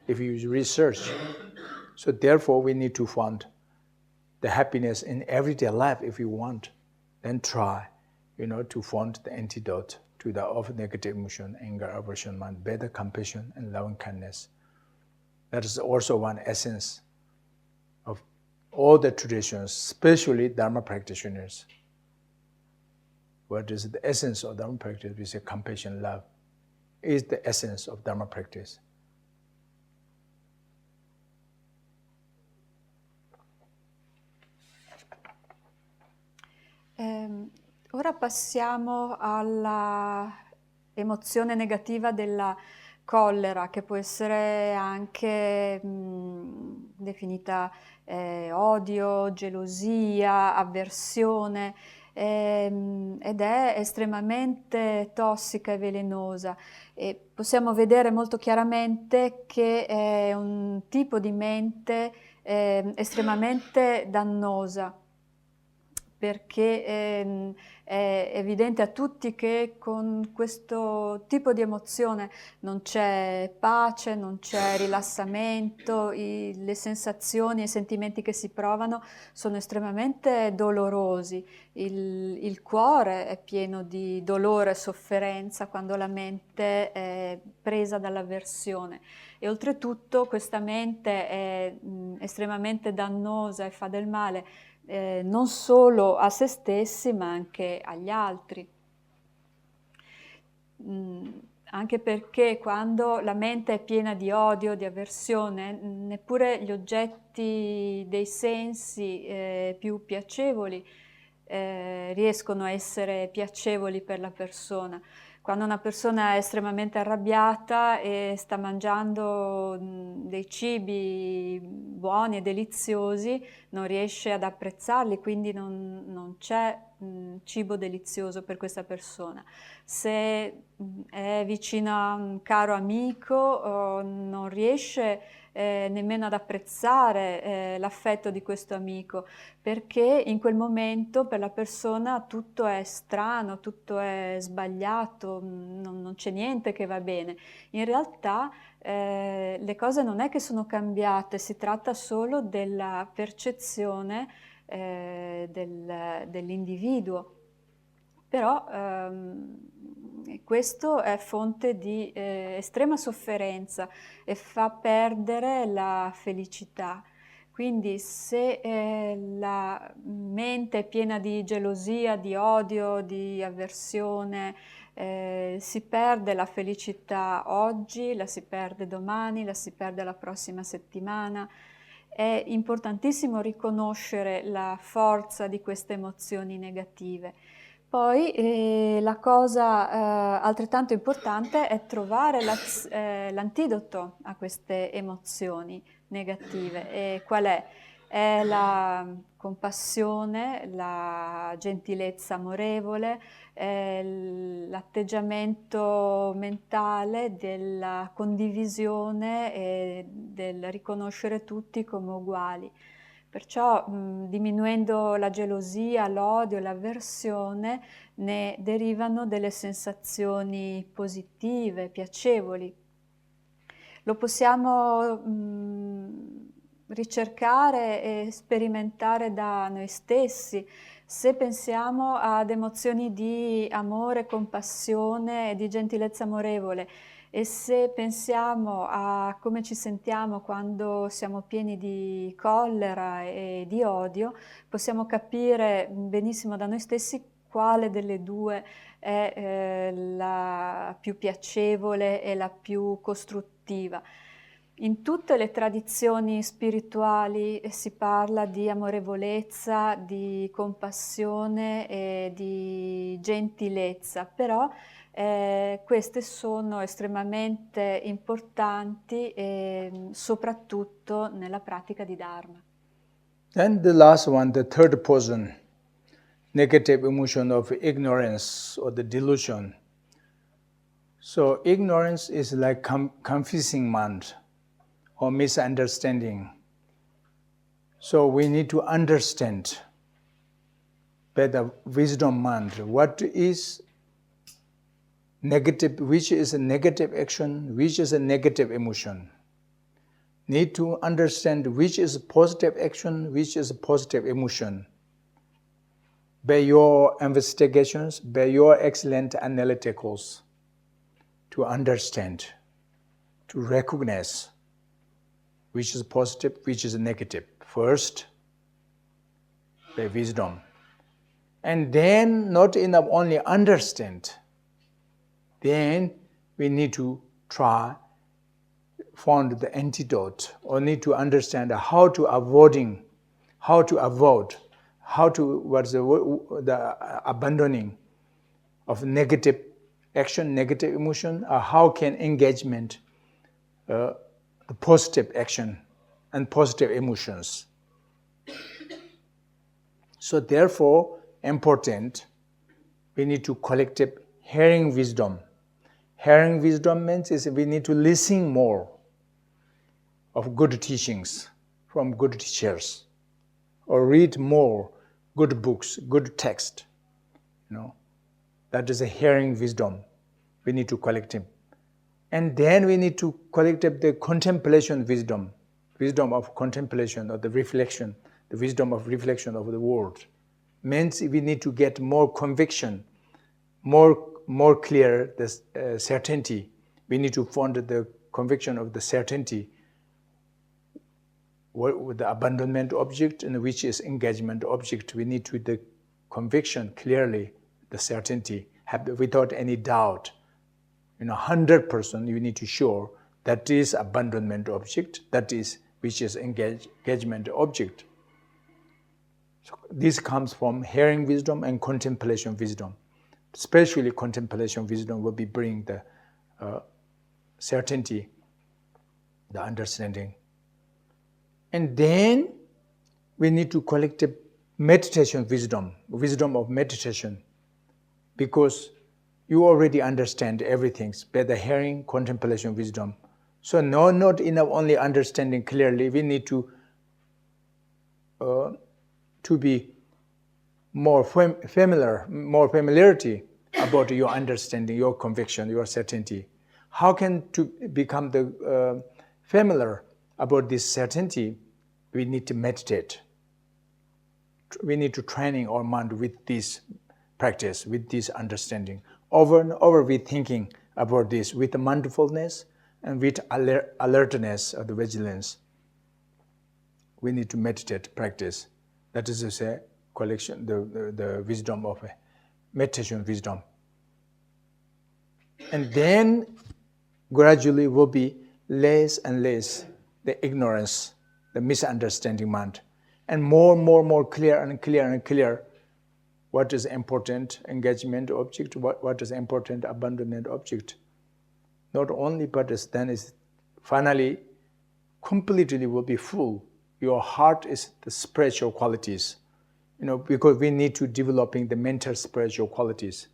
if you research. So therefore, we need to find the happiness in everyday life if you want. Then try, to find the antidote to the of negative emotion, anger, aversion, mind, better compassion and loving kindness. That is also one essence of all the traditions, especially Dharma practitioners. What is the essence of Dharma practice? We say compassion, love is the essence of Dharma practice. Ora passiamo alla emozione negativa della collera, che può essere anche definita odio, gelosia, avversione, ed è estremamente tossica e velenosa. E possiamo vedere molto chiaramente che è un tipo di mente estremamente dannosa, perché è evidente a tutti che con questo tipo di emozione non c'è pace, non c'è rilassamento, le sensazioni e i sentimenti che si provano sono estremamente dolorosi. Il cuore è pieno di dolore e sofferenza quando la mente è presa dall'avversione. E oltretutto questa mente è estremamente dannosa e fa del male non solo a se stessi ma anche agli altri. Anche perché quando la mente è piena di odio, di avversione, neppure gli oggetti dei sensi più piacevoli riescono a essere piacevoli per la persona. Quando una persona è estremamente arrabbiata e sta mangiando dei cibi buoni e deliziosi, non riesce ad apprezzarli, quindi non c'è cibo delizioso per questa persona. Se è vicino a un caro amico, non riesce nemmeno ad apprezzare l'affetto di questo amico, perché in quel momento per la persona tutto è strano, tutto è sbagliato, non c'è niente che va bene. In realtà le cose non è che sono cambiate, si tratta solo della percezione dell'individuo. Però questo è fonte di estrema sofferenza e fa perdere la felicità. Quindi se la mente è piena di gelosia, di odio, di avversione, si perde la felicità oggi, la si perde domani, la si perde la prossima settimana. È importantissimo riconoscere la forza di queste emozioni negative. Poi la cosa altrettanto importante è trovare l'antidoto a queste emozioni negative. E qual è? È la compassione, la gentilezza amorevole, l'atteggiamento mentale della condivisione e del riconoscere tutti come uguali. Perciò diminuendo la gelosia, l'odio, l'avversione, ne derivano delle sensazioni positive, piacevoli. Lo possiamo ricercare e sperimentare da noi stessi. Se pensiamo ad emozioni di amore, compassione e di gentilezza amorevole, e se pensiamo a come ci sentiamo quando siamo pieni di collera e di odio, possiamo capire benissimo da noi stessi quale delle due è la più piacevole e la più costruttiva. In tutte le tradizioni spirituali si parla di amorevolezza, di compassione e di gentilezza, però queste sono estremamente importanti soprattutto nella pratica di Dharma. Then the last one, the third portion, negative emotion of ignorance or the delusion. So ignorance is like confusing mind or misunderstanding. So we need to understand by the wisdom mind what is negative, which is a negative action, which is a negative emotion. Need to understand which is a positive action, which is a positive emotion. By your investigations, by your excellent analyticals, to understand, to recognize which is positive, which is negative. First, by wisdom. And then not enough only understand. Then we need to try, find the antidote, or need to understand how to avoid, what's the abandoning of negative action, negative emotion, or how can engagement, the positive action and positive emotions. So therefore, important, we need to collective hearing wisdom. Hearing wisdom means is we need to listen more of good teachings from good teachers, or read more good books, good text. That is a hearing wisdom. We need to collect it. And then we need to collect the contemplation wisdom, wisdom of contemplation or the reflection, the wisdom of reflection of the world. Means we need to get more conviction, more clear the certainty. We need to find the conviction of the certainty with the abandonment object and which is engagement object. We need to the conviction clearly, the certainty, without any doubt. 100% you need to show that is abandonment object, that is which is engagement object. So this comes from hearing wisdom and contemplation wisdom. Especially contemplation wisdom will be bring the certainty, the understanding. And then we need to collect a meditation wisdom, wisdom of meditation, because you already understand everything by the hearing, contemplation wisdom. So no, not enough only understanding clearly. We need to be more familiarity about your understanding, your conviction, your certainty. How can to become the familiar about this certainty? We need to meditate. We need to training our mind with this practice, with this understanding. Over and over we thinking about this with the mindfulness and with alertness or the vigilance. We need to meditate, practice. That is to say, collection, the wisdom of meditation wisdom. And then gradually will be less and less the ignorance, the misunderstanding mind, and more clear and clear what is important engagement object, what is important abandonment object. Not only, but then is finally completely will be full. Your heart is the spiritual qualities, because we need to developing the mental spiritual qualities.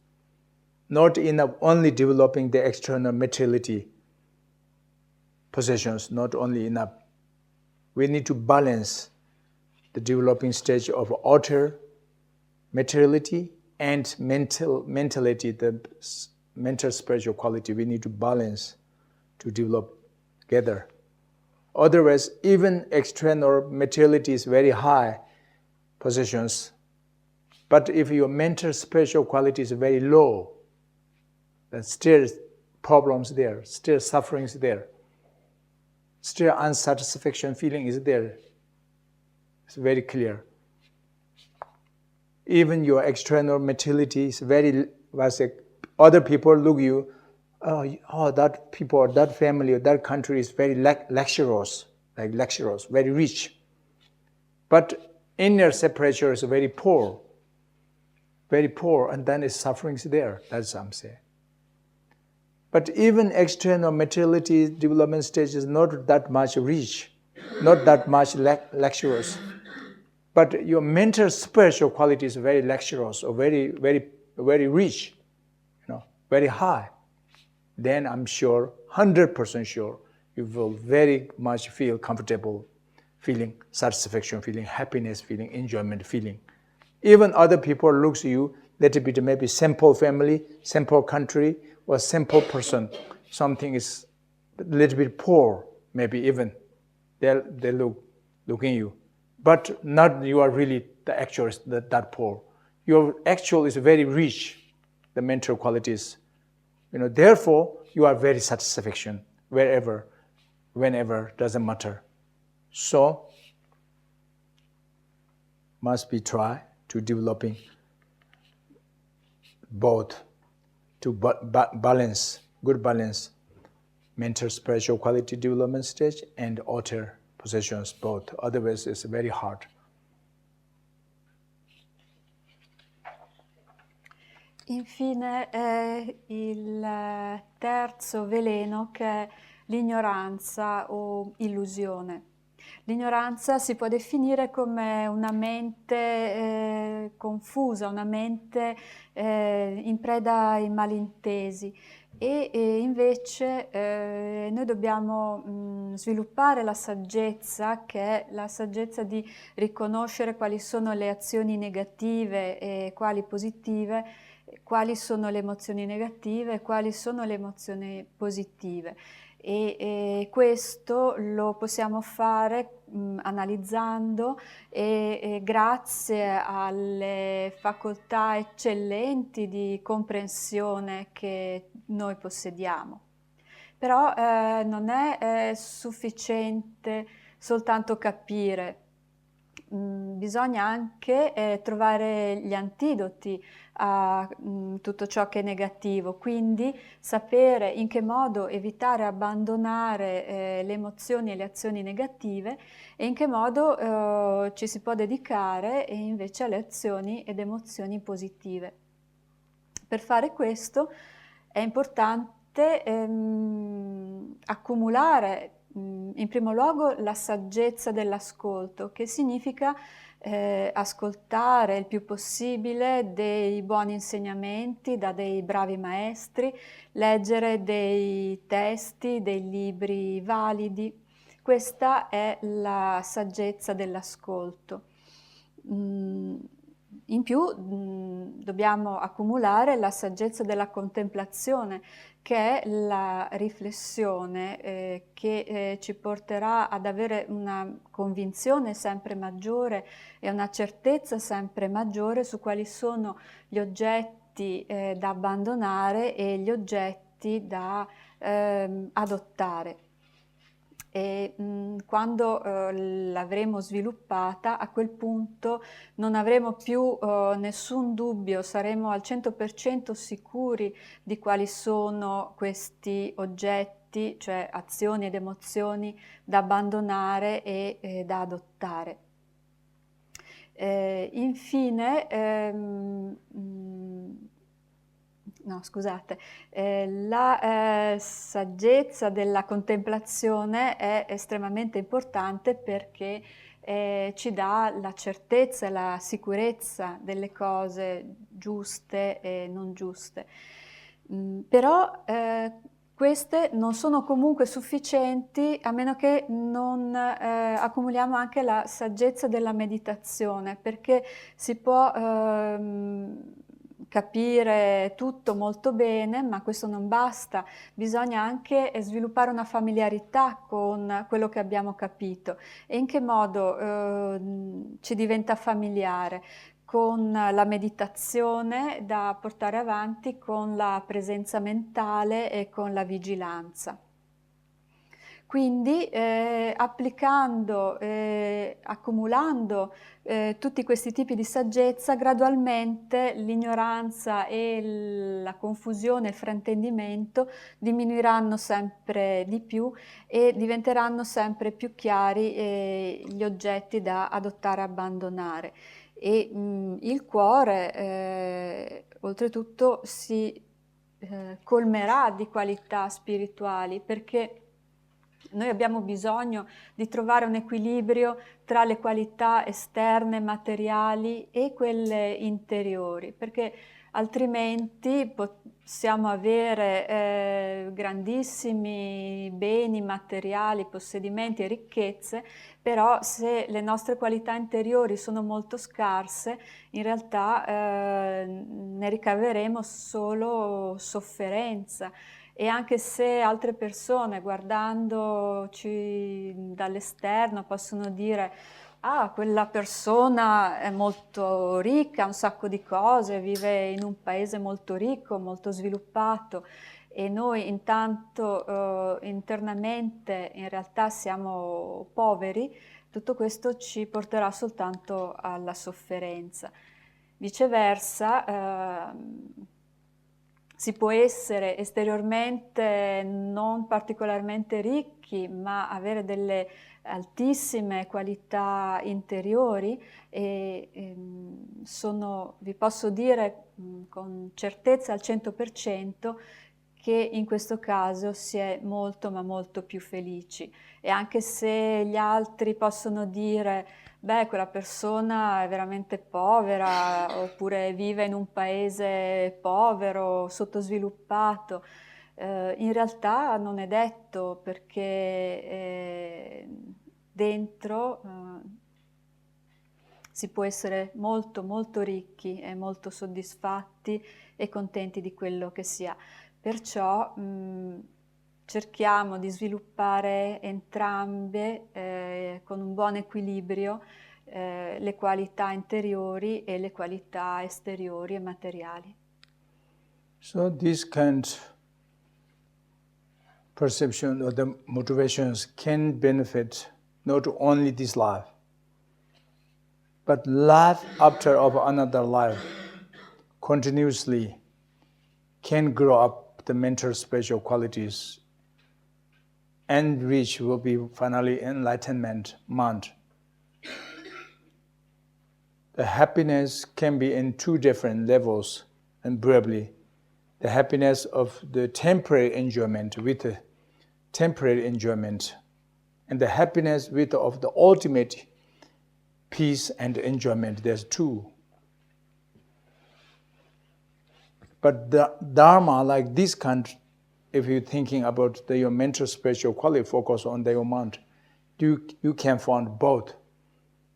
Not enough only developing the external materiality possessions, not only enough. We need to balance the developing stage of outer materiality and mentality, the mental spiritual quality. We need to balance to develop together. Otherwise, even external materiality is very high possessions, but if your mental spiritual quality is very low, then still problems there, still sufferings there, still unsatisfaction feeling is there. It's very clear. Even your external materiality is very, other people look you, that people, that family, or that country is very luxurious, very rich. But inner separation is very poor, and then it's sufferings there. That's what I'm saying. But even external materiality development stage is not that much rich, not that much luxurious. But your mental spiritual quality is very luxurious or very rich, very high. Then I'm sure, 100% sure, you will very much feel comfortable, feeling satisfaction, feeling happiness, feeling enjoyment, feeling. Even other people looks at you, little bit maybe simple family, simple country, or simple person. Something is a little bit poor, maybe even. They look at you. But not you are really the actual is that poor. Your actual is very rich, the mental qualities. Therefore, you are very satisfaction wherever, whenever, doesn't matter. So, must be try to developing both, to balance, good balance, mental spiritual quality development stage and outer possessions both. Otherwise, it's very hard. infine il terzo veleno, che è l'ignoranza o illusione. L'ignoranza si può definire come una mente confusa, una mente in preda ai malintesi, e invece noi dobbiamo sviluppare la saggezza, che è la saggezza di riconoscere quali sono le azioni negative e quali positive, quali sono le emozioni negative e quali sono le emozioni positive. E questo lo possiamo fare analizzando e grazie alle facoltà eccellenti di comprensione che noi possediamo. Però non è sufficiente soltanto capire, bisogna anche trovare gli antidoti a tutto ciò che è negativo, quindi sapere in che modo evitare, abbandonare le emozioni e le azioni negative, e in che modo ci si può dedicare invece alle azioni ed emozioni positive. Per fare questo è importante accumulare in primo luogo la saggezza dell'ascolto, che significa ascoltare il più possibile dei buoni insegnamenti da dei bravi maestri, leggere dei testi, dei libri validi. Questa è la saggezza dell'ascolto. In più dobbiamo accumulare la saggezza della contemplazione, che è la riflessione che ci porterà ad avere una convinzione sempre maggiore e una certezza sempre maggiore su quali sono gli oggetti da abbandonare e gli oggetti da adottare. E quando l'avremo sviluppata, a quel punto non avremo più nessun dubbio, saremo al 100% sicuri di quali sono questi oggetti, cioè azioni ed emozioni da abbandonare e da adottare. Infine, no, scusate, la saggezza della contemplazione è estremamente importante perché ci dà la certezza e la sicurezza delle cose giuste e non giuste. Però queste non sono comunque sufficienti a meno che non accumuliamo anche la saggezza della meditazione, perché si può capire tutto molto bene, ma questo non basta, bisogna anche sviluppare una familiarità con quello che abbiamo capito. E in che modo ci diventa familiare? Con la meditazione da portare avanti, con la presenza mentale e con la vigilanza. Quindi applicando, accumulando tutti questi tipi di saggezza, gradualmente l'ignoranza e la confusione, il fraintendimento diminuiranno sempre di più e diventeranno sempre più chiari gli oggetti da adottare e abbandonare. E il cuore, oltretutto, si colmerà di qualità spirituali, perché noi abbiamo bisogno di trovare un equilibrio tra le qualità esterne, materiali e quelle interiori, perché altrimenti possiamo avere grandissimi beni materiali, possedimenti e ricchezze, però se le nostre qualità interiori sono molto scarse, in realtà ne ricaveremo solo sofferenza. E anche se altre persone, guardandoci dall'esterno, possono dire: ah, quella persona è molto ricca, ha un sacco di cose, vive in un paese molto ricco, molto sviluppato, e noi intanto internamente in realtà siamo poveri, tutto questo ci porterà soltanto alla sofferenza. Viceversa, si può essere esteriormente non particolarmente ricchi, ma avere delle altissime qualità interiori e vi posso dire con certezza al 100% che in questo caso si è molto ma molto più felici. E anche se gli altri possono dire beh, quella persona è veramente povera oppure vive in un paese povero, sottosviluppato, in realtà non è detto, perché dentro si può essere molto molto ricchi e molto soddisfatti e contenti di quello che si ha. Perciò cerchiamo di sviluppare entrambe con un buon equilibrio le qualità interiori e le qualità esteriori e materiali. So this kind of perception or the motivations can benefit not only this life, but life after of another life continuously can grow up the mental spiritual qualities and reach will be finally enlightenment mind. The happiness can be in two different levels, and briefly, the happiness of the temporary enjoyment with the temporary enjoyment, and the happiness with of the ultimate peace and enjoyment. There's two. But the Dharma, like this kind, if you're thinking about your mental spiritual quality, focus on your mind, you can find both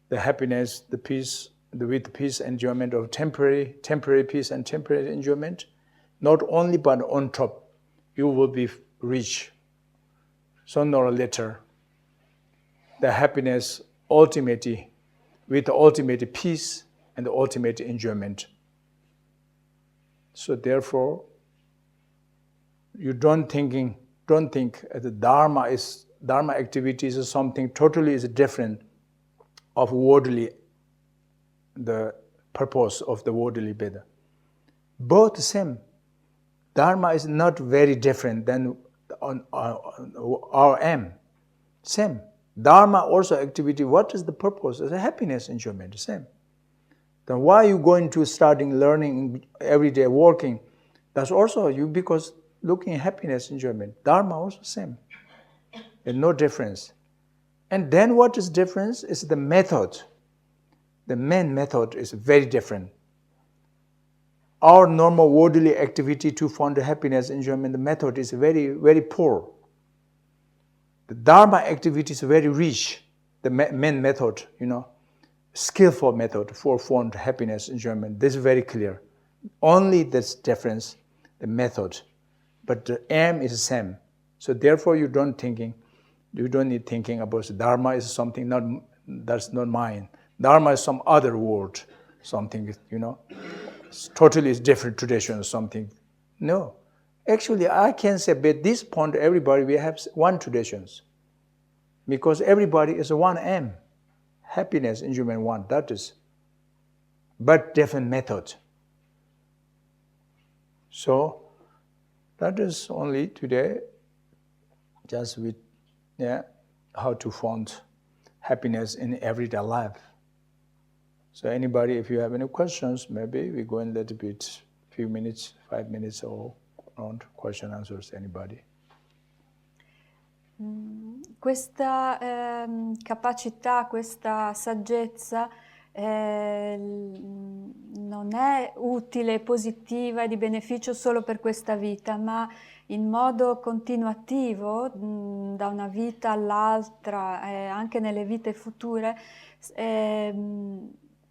the happiness, the peace, with peace enjoyment of temporary peace and temporary enjoyment. Not only, but on top, you will be rich. Sooner or later, the happiness ultimately, with the ultimate peace and the ultimate enjoyment. So therefore, don't think the Dharma activities is something totally is different of worldly, the purpose of the worldly Veda. Both same. Dharma is not very different than our aim. Same. Dharma also activity, what is the purpose? It's a happiness enjoyment, same. Then why are you going to starting learning every day, working? That's also you because looking at happiness enjoyment. Dharma also same. There's no difference. And then what is difference is the method. The main method is very different. Our normal worldly activity to find the happiness enjoyment, the method is very, very poor. The Dharma activity is very rich. The main method, skillful method for found happiness enjoyment. This is very clear. Only this difference, the method, but the aim is the same. So therefore, you don't need thinking about Dharma is something that's not mine. Dharma is some other word, something totally is different tradition or something. No, actually, I can say at this point, everybody we have one traditions, because everybody is one aim. Happiness, enjoyment, one, that is, but different method. So, that is only today, just with, how to find happiness in everyday life. So anybody, if you have any questions, maybe we go in a little bit, few minutes, 5 minutes or around question answers, anybody. Questa capacità, questa saggezza non è utile, positiva e di beneficio solo per questa vita, ma in modo continuativo, da una vita all'altra, anche nelle vite future,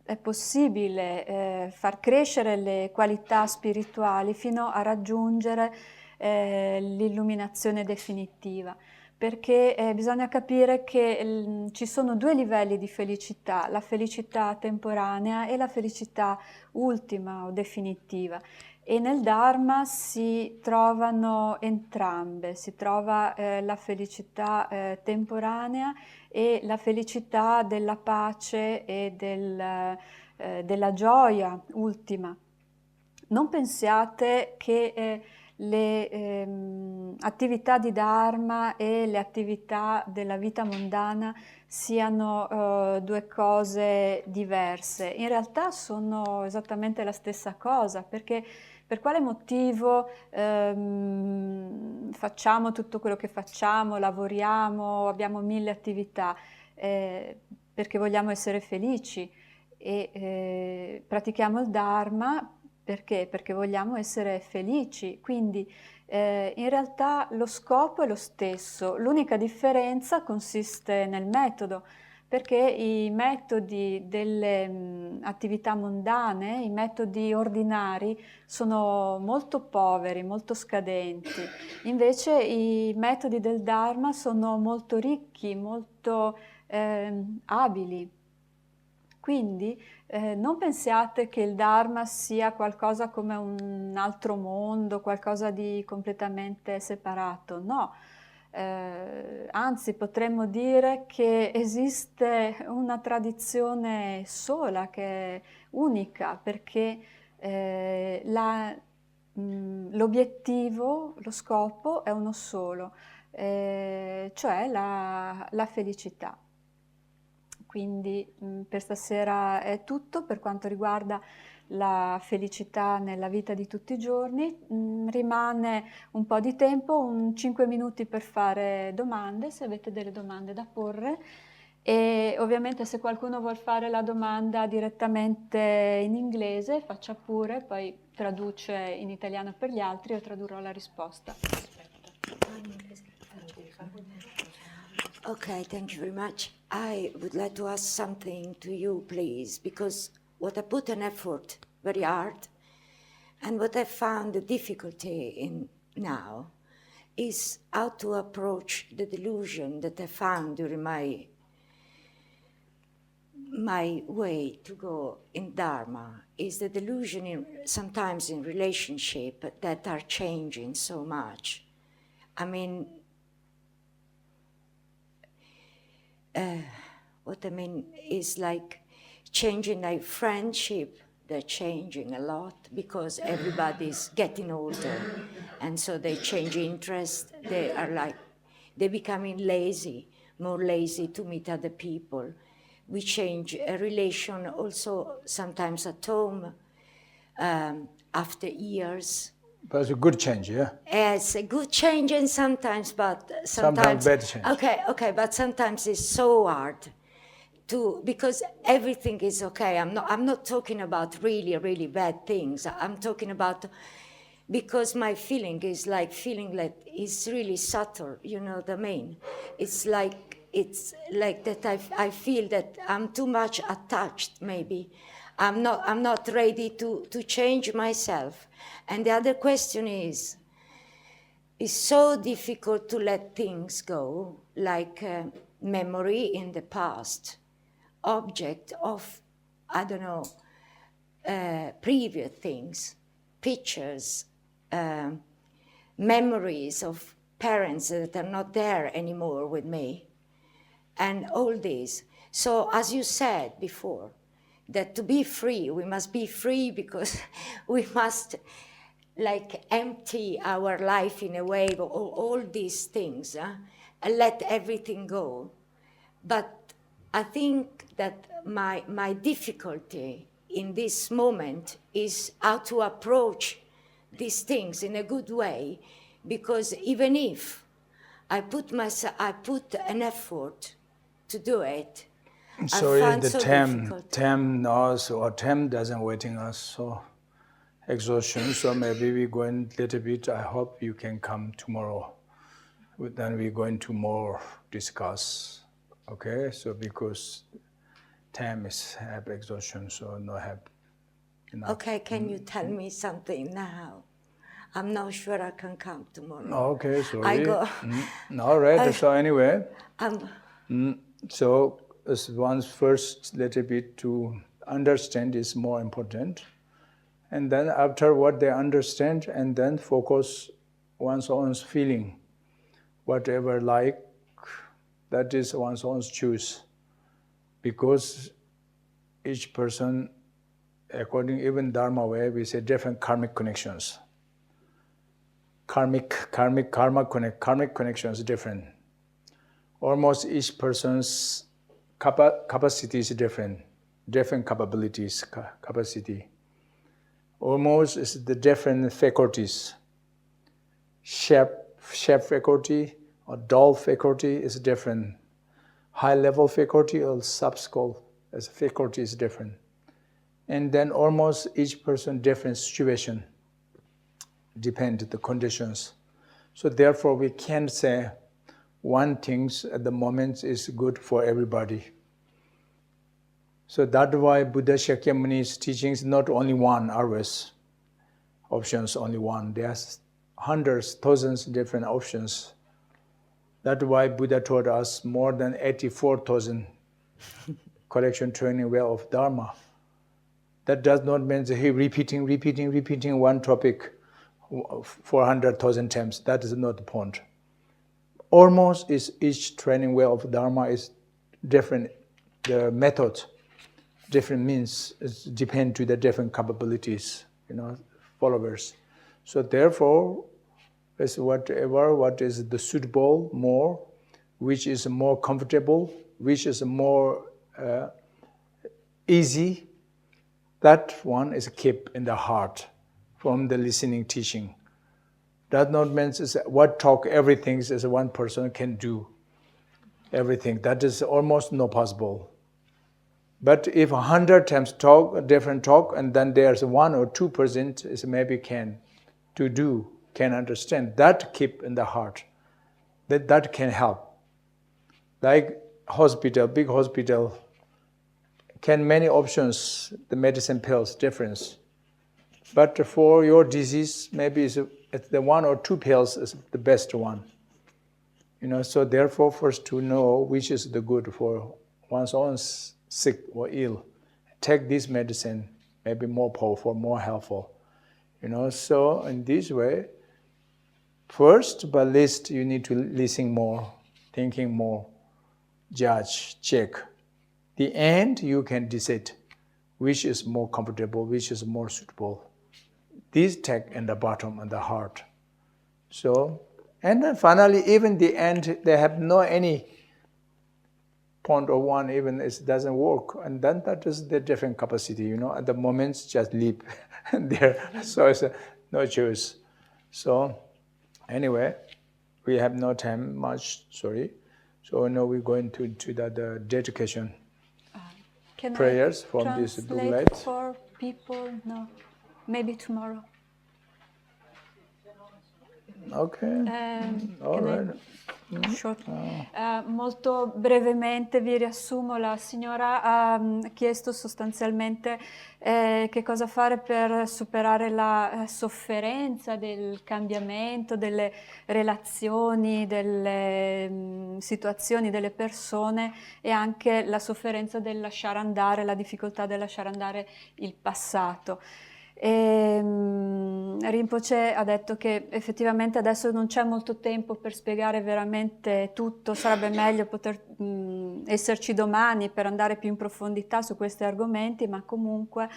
è possibile far crescere le qualità spirituali fino a raggiungere l'illuminazione definitiva. Perché bisogna capire che ci sono due livelli di felicità, la felicità temporanea e la felicità ultima o definitiva. E nel Dharma si trovano entrambe, si trova la felicità temporanea e la felicità della pace e della gioia ultima. Non pensiate che le attività di Dharma e le attività della vita mondana siano due cose diverse. In realtà sono esattamente la stessa cosa, perché per quale motivo facciamo tutto quello che facciamo, lavoriamo, abbiamo 1000 attività? Perché vogliamo essere felici e pratichiamo il Dharma perché? Perché vogliamo essere felici. Quindi in realtà lo scopo è lo stesso, l'unica differenza consiste nel metodo, perché i metodi delle attività mondane, i metodi ordinari, sono molto poveri, molto scadenti. Invece i metodi del Dharma sono molto ricchi, molto abili. Quindi non pensiate che il Dharma sia qualcosa come un altro mondo, qualcosa di completamente separato, no. Anzi, potremmo dire che esiste una tradizione sola, che è unica, perché l'obiettivo, lo scopo è uno solo, cioè la felicità. Quindi per stasera è tutto per quanto riguarda la felicità nella vita di tutti i giorni. Rimane un po' di tempo, 5 minuti per fare domande, se avete delle domande da porre. E ovviamente se qualcuno vuol fare la domanda direttamente in inglese, faccia pure, poi traduce in italiano per gli altri, io tradurrò la risposta. Okay, thank you very much. I would like to ask something to you, please, because what I put an effort very hard, and what I found the difficulty in now is how to approach the delusion that I found during my way to go in Dharma, is the delusion sometimes in relationship that are changing so much. I mean, what I mean is like changing like friendship, they're changing a lot because everybody's getting older and so they change interest, they're becoming lazy, more lazy to meet other people. We change a relation also sometimes at home after years. But it's a good change, yeah? It's a good change and sometimes bad change. Okay, but sometimes it's so hard because everything is okay. I'm not talking about really bad things. I'm talking about because my feeling is like it's really subtle, you know what I mean? It's like that I feel that I'm too much attached, maybe. I'm not ready to change myself. And the other question is, it's so difficult to let things go, like memory in the past, object of, I don't know, previous things, pictures, memories of parents that are not there anymore with me, and all this. So as you said before, that to be free, we must be free because we must like empty our life in a way of all these things and let everything go. But I think that my difficulty in this moment is how to approach these things in a good way, because even if I put an effort to do it, Sorry, I find the so difficult. time knows or time doesn't waiting us, so exhaustion. So maybe we're going a little bit. I hope you can come tomorrow. Then we're going to more discuss. Okay, so because time is have exhaustion, so no have enough. Okay, can you tell me something now? I'm not sure I can come tomorrow. Okay, sorry. I go. All right. So anyway, I'm so as one's first little bit to understand is more important, and then after what they understand, and then focus one's own feeling, whatever like, that is one's own choice, because each person, according even Dharma way, we say different karmic connections. karmic connection is different. Almost each person's capacity is different capabilities, capacity. Almost is the different faculties. Chef faculty or dull faculty is different. High-level faculty or sub-school as faculty is different. And then almost each person different situation, depend the conditions. So therefore we can't say one thing at the moment is good for everybody. So that's why Buddha Shakyamuni's teachings not only one always, options only one. There's hundreds, thousands different options. That's why Buddha taught us more than 84,000 collection training way of Dharma. That does not mean that he repeating one topic 400,000 times. That is not the point. Almost each training way of Dharma is different. The method, different means, depend to the different capabilities, followers. So therefore, it's what is the suitable more, which is more comfortable, which is more easy. That one is kept in the heart from the listening teaching. That not means what talk everything is one person can do everything. That is almost not possible. But if 100 times talk, a different talk, and then there's 1 or 2% is maybe can understand, that keep in the heart. That can help. Like hospital, big hospital, can many options, the medicine pills, difference. But for your disease, maybe it's the 1 or 2 pills is the best one. So therefore first to know which is the good for one's own sick or ill. Take this medicine, maybe more powerful, more helpful. So in this way, first, but least you need to listen more, thinking more, judge, check. The end, you can decide which is more comfortable, which is more suitable. These take in the bottom and the heart. So, and then finally, even the end, they have no any point or one, even it doesn't work. And then that is the different capacity, at the moment, just leave there. So it's no choice. So anyway, we have no time much, sorry. So now we're going to the dedication. Can Prayers I from this translate booklet. for people? No, maybe tomorrow. Ok, all right. Molto brevemente vi riassumo, la signora ha chiesto sostanzialmente che cosa fare per superare la sofferenza del cambiamento, delle relazioni, delle situazioni, delle persone e anche la sofferenza del lasciare andare, la difficoltà del lasciare andare il passato. Rinpoche ha detto che effettivamente adesso non c'è molto tempo per spiegare veramente tutto, sarebbe meglio poter esserci domani per andare più in profondità su questi argomenti, ma comunque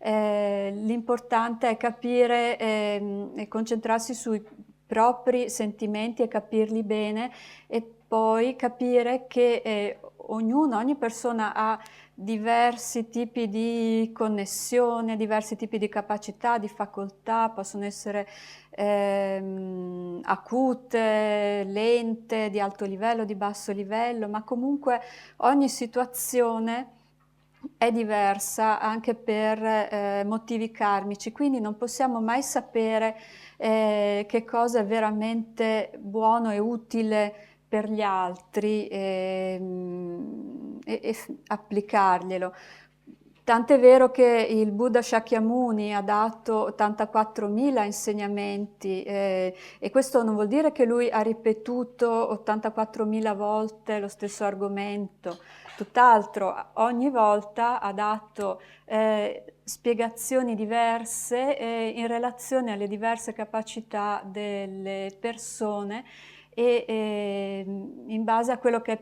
l'importante è capire e concentrarsi sui propri sentimenti e capirli bene e poi capire che ogni persona ha diversi tipi di connessione, diversi tipi di capacità, di facoltà, possono essere acute, lente, di alto livello, di basso livello, ma comunque ogni situazione è diversa anche per motivi karmici, quindi non possiamo mai sapere che cosa è veramente buono e utile per gli altri e applicarglielo. Tant'è vero che il Buddha Shakyamuni ha dato 84.000 insegnamenti e questo non vuol dire che lui ha ripetuto 84.000 volte lo stesso argomento, tutt'altro ogni volta ha dato spiegazioni diverse in relazione alle diverse capacità delle persone e in base a quello che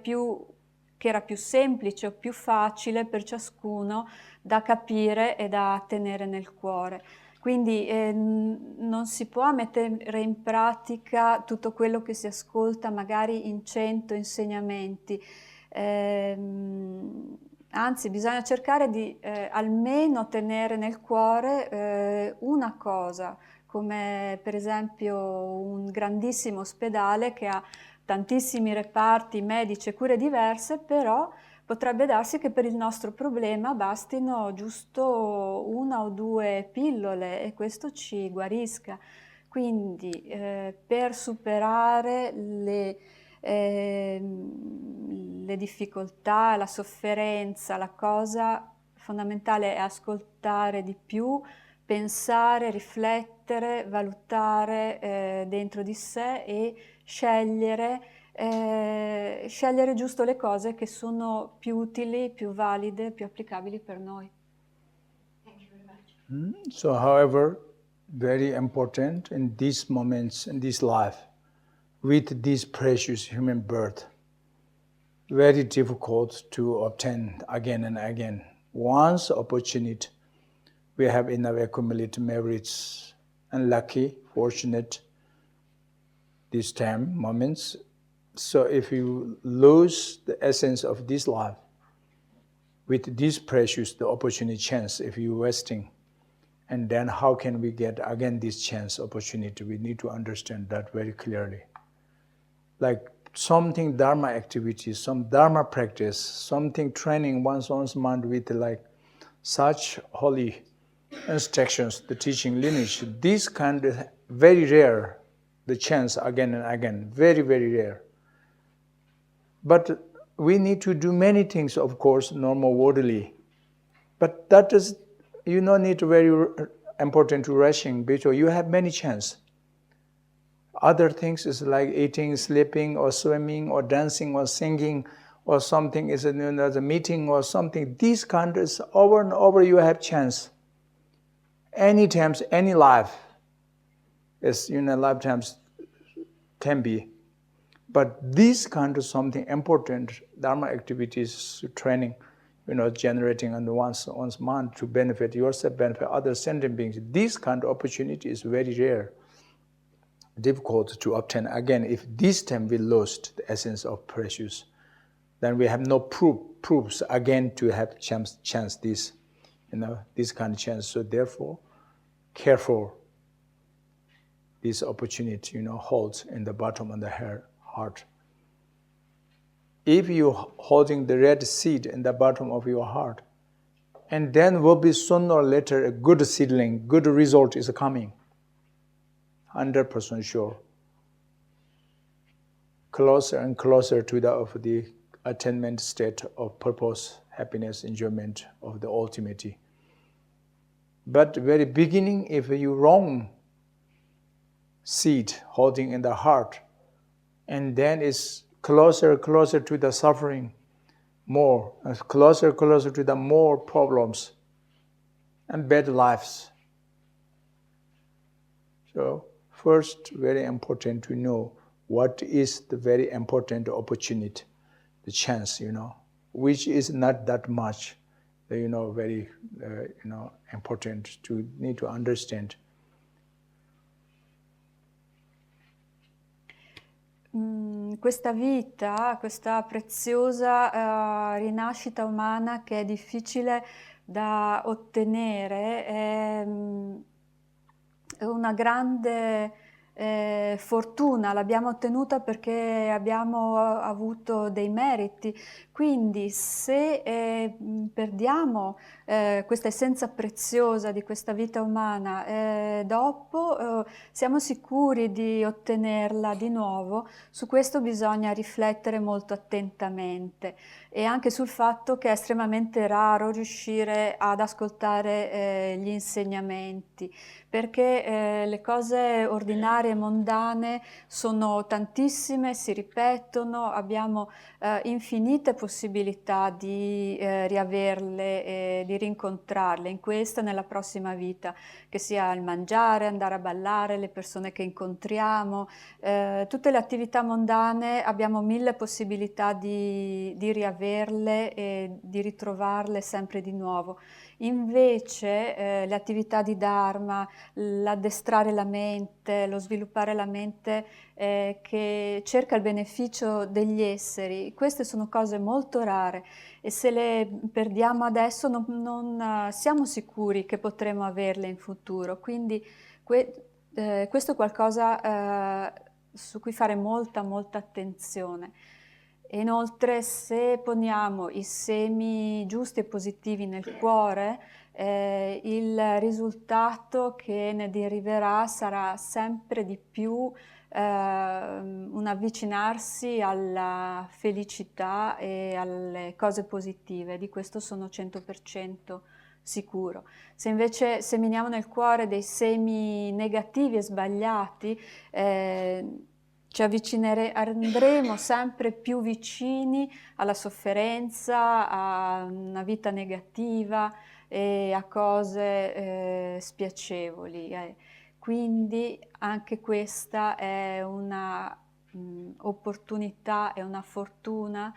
era più semplice o più facile per ciascuno da capire e da tenere nel cuore. Quindi non si può mettere in pratica tutto quello che si ascolta magari in 100 insegnamenti, anzi bisogna cercare di almeno tenere nel cuore una cosa, come per esempio un grandissimo ospedale che ha tantissimi reparti medici e cure diverse, però potrebbe darsi che per il nostro problema bastino giusto 1 o 2 pillole e questo ci guarisca. Quindi per superare le difficoltà, la sofferenza, la cosa fondamentale è ascoltare di più, pensare, riflettere, valutare dentro di sé e scegliere giusto le cose che sono più utili, più valide, più applicabili per noi. So, however, very important in these moments, in this life, with this precious human birth, very difficult to obtain again and again. Once opportunity, we have enough accumulated merits, and lucky, fortunate, this time, moments. So if you lose the essence of this life, with this precious, the opportunity chance, if you're wasting, and then how can we get again this chance, opportunity? We need to understand that very clearly. Like something Dharma activities, some Dharma practice, something training one's own mind with like such holy instructions, the teaching lineage, this kind of very rare, the chance again and again, very, very rare. But we need to do many things, of course, normal worldly. But that is, you don't need very important to rushing because you have many chances. Other things is like eating, sleeping, or swimming, or dancing, or singing, or something is another meeting or something. These kind is over and over you have chance. Any times, any life is lifetimes can be. But this kind of something important, Dharma activities, training, generating on one's mind to benefit yourself, benefit other sentient beings. This kind of opportunity is very rare, difficult to obtain. Again, if this time we lost the essence of precious, then we have no proofs again to have chance this, this kind of chance. So therefore, careful. This opportunity, holds in the bottom of the heart. If you holding the red seed in the bottom of your heart, and then will be sooner or later a good seedling, good result is coming. 100% sure. Closer and closer to the attainment state of purpose, happiness, enjoyment of the ultimate. But very beginning, if you wrong seed holding in the heart, and then it's closer to the suffering, more, closer to the more problems and bad lives. So first, very important to know what is the very important opportunity, the chance, which is not that much, very, important to need to understand. Questa vita, questa preziosa rinascita umana che è difficile da ottenere, è una grande fortuna, l'abbiamo ottenuta perché abbiamo avuto dei meriti. Quindi se perdiamo questa essenza preziosa di questa vita umana, dopo siamo sicuri di ottenerla di nuovo. Su questo bisogna riflettere molto attentamente e anche sul fatto che è estremamente raro riuscire ad ascoltare gli insegnamenti, perché le cose ordinarie ordinarie, mondane, sono tantissime, si ripetono, abbiamo infinite possibilità di riaverle e di rincontrarle in questa e nella prossima vita, che sia il mangiare, andare a ballare, le persone che incontriamo, tutte le attività mondane abbiamo mille possibilità di riaverle e di ritrovarle sempre di nuovo. Invece le attività di Dharma, l'addestrare la mente, lo sviluppare la mente che cerca il beneficio degli esseri, queste sono cose molto rare e se le perdiamo adesso non siamo sicuri che potremo averle in futuro. Quindi questo è qualcosa su cui fare molta attenzione. E inoltre, se poniamo i semi giusti e positivi nel cuore, il risultato che ne deriverà sarà sempre di più un avvicinarsi alla felicità e alle cose positive. Di questo sono 100% sicuro. Se invece seminiamo nel cuore dei semi negativi e sbagliati, ci andremo sempre più vicini alla sofferenza, a una vita negativa e a cose spiacevoli. Quindi anche questa è una opportunità e una fortuna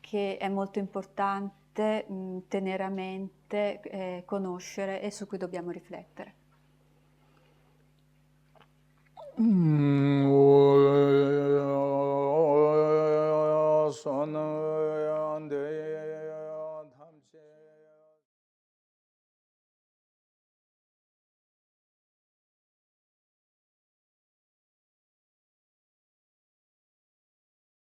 che è molto importante tenere a mente, conoscere e su cui dobbiamo riflettere. Son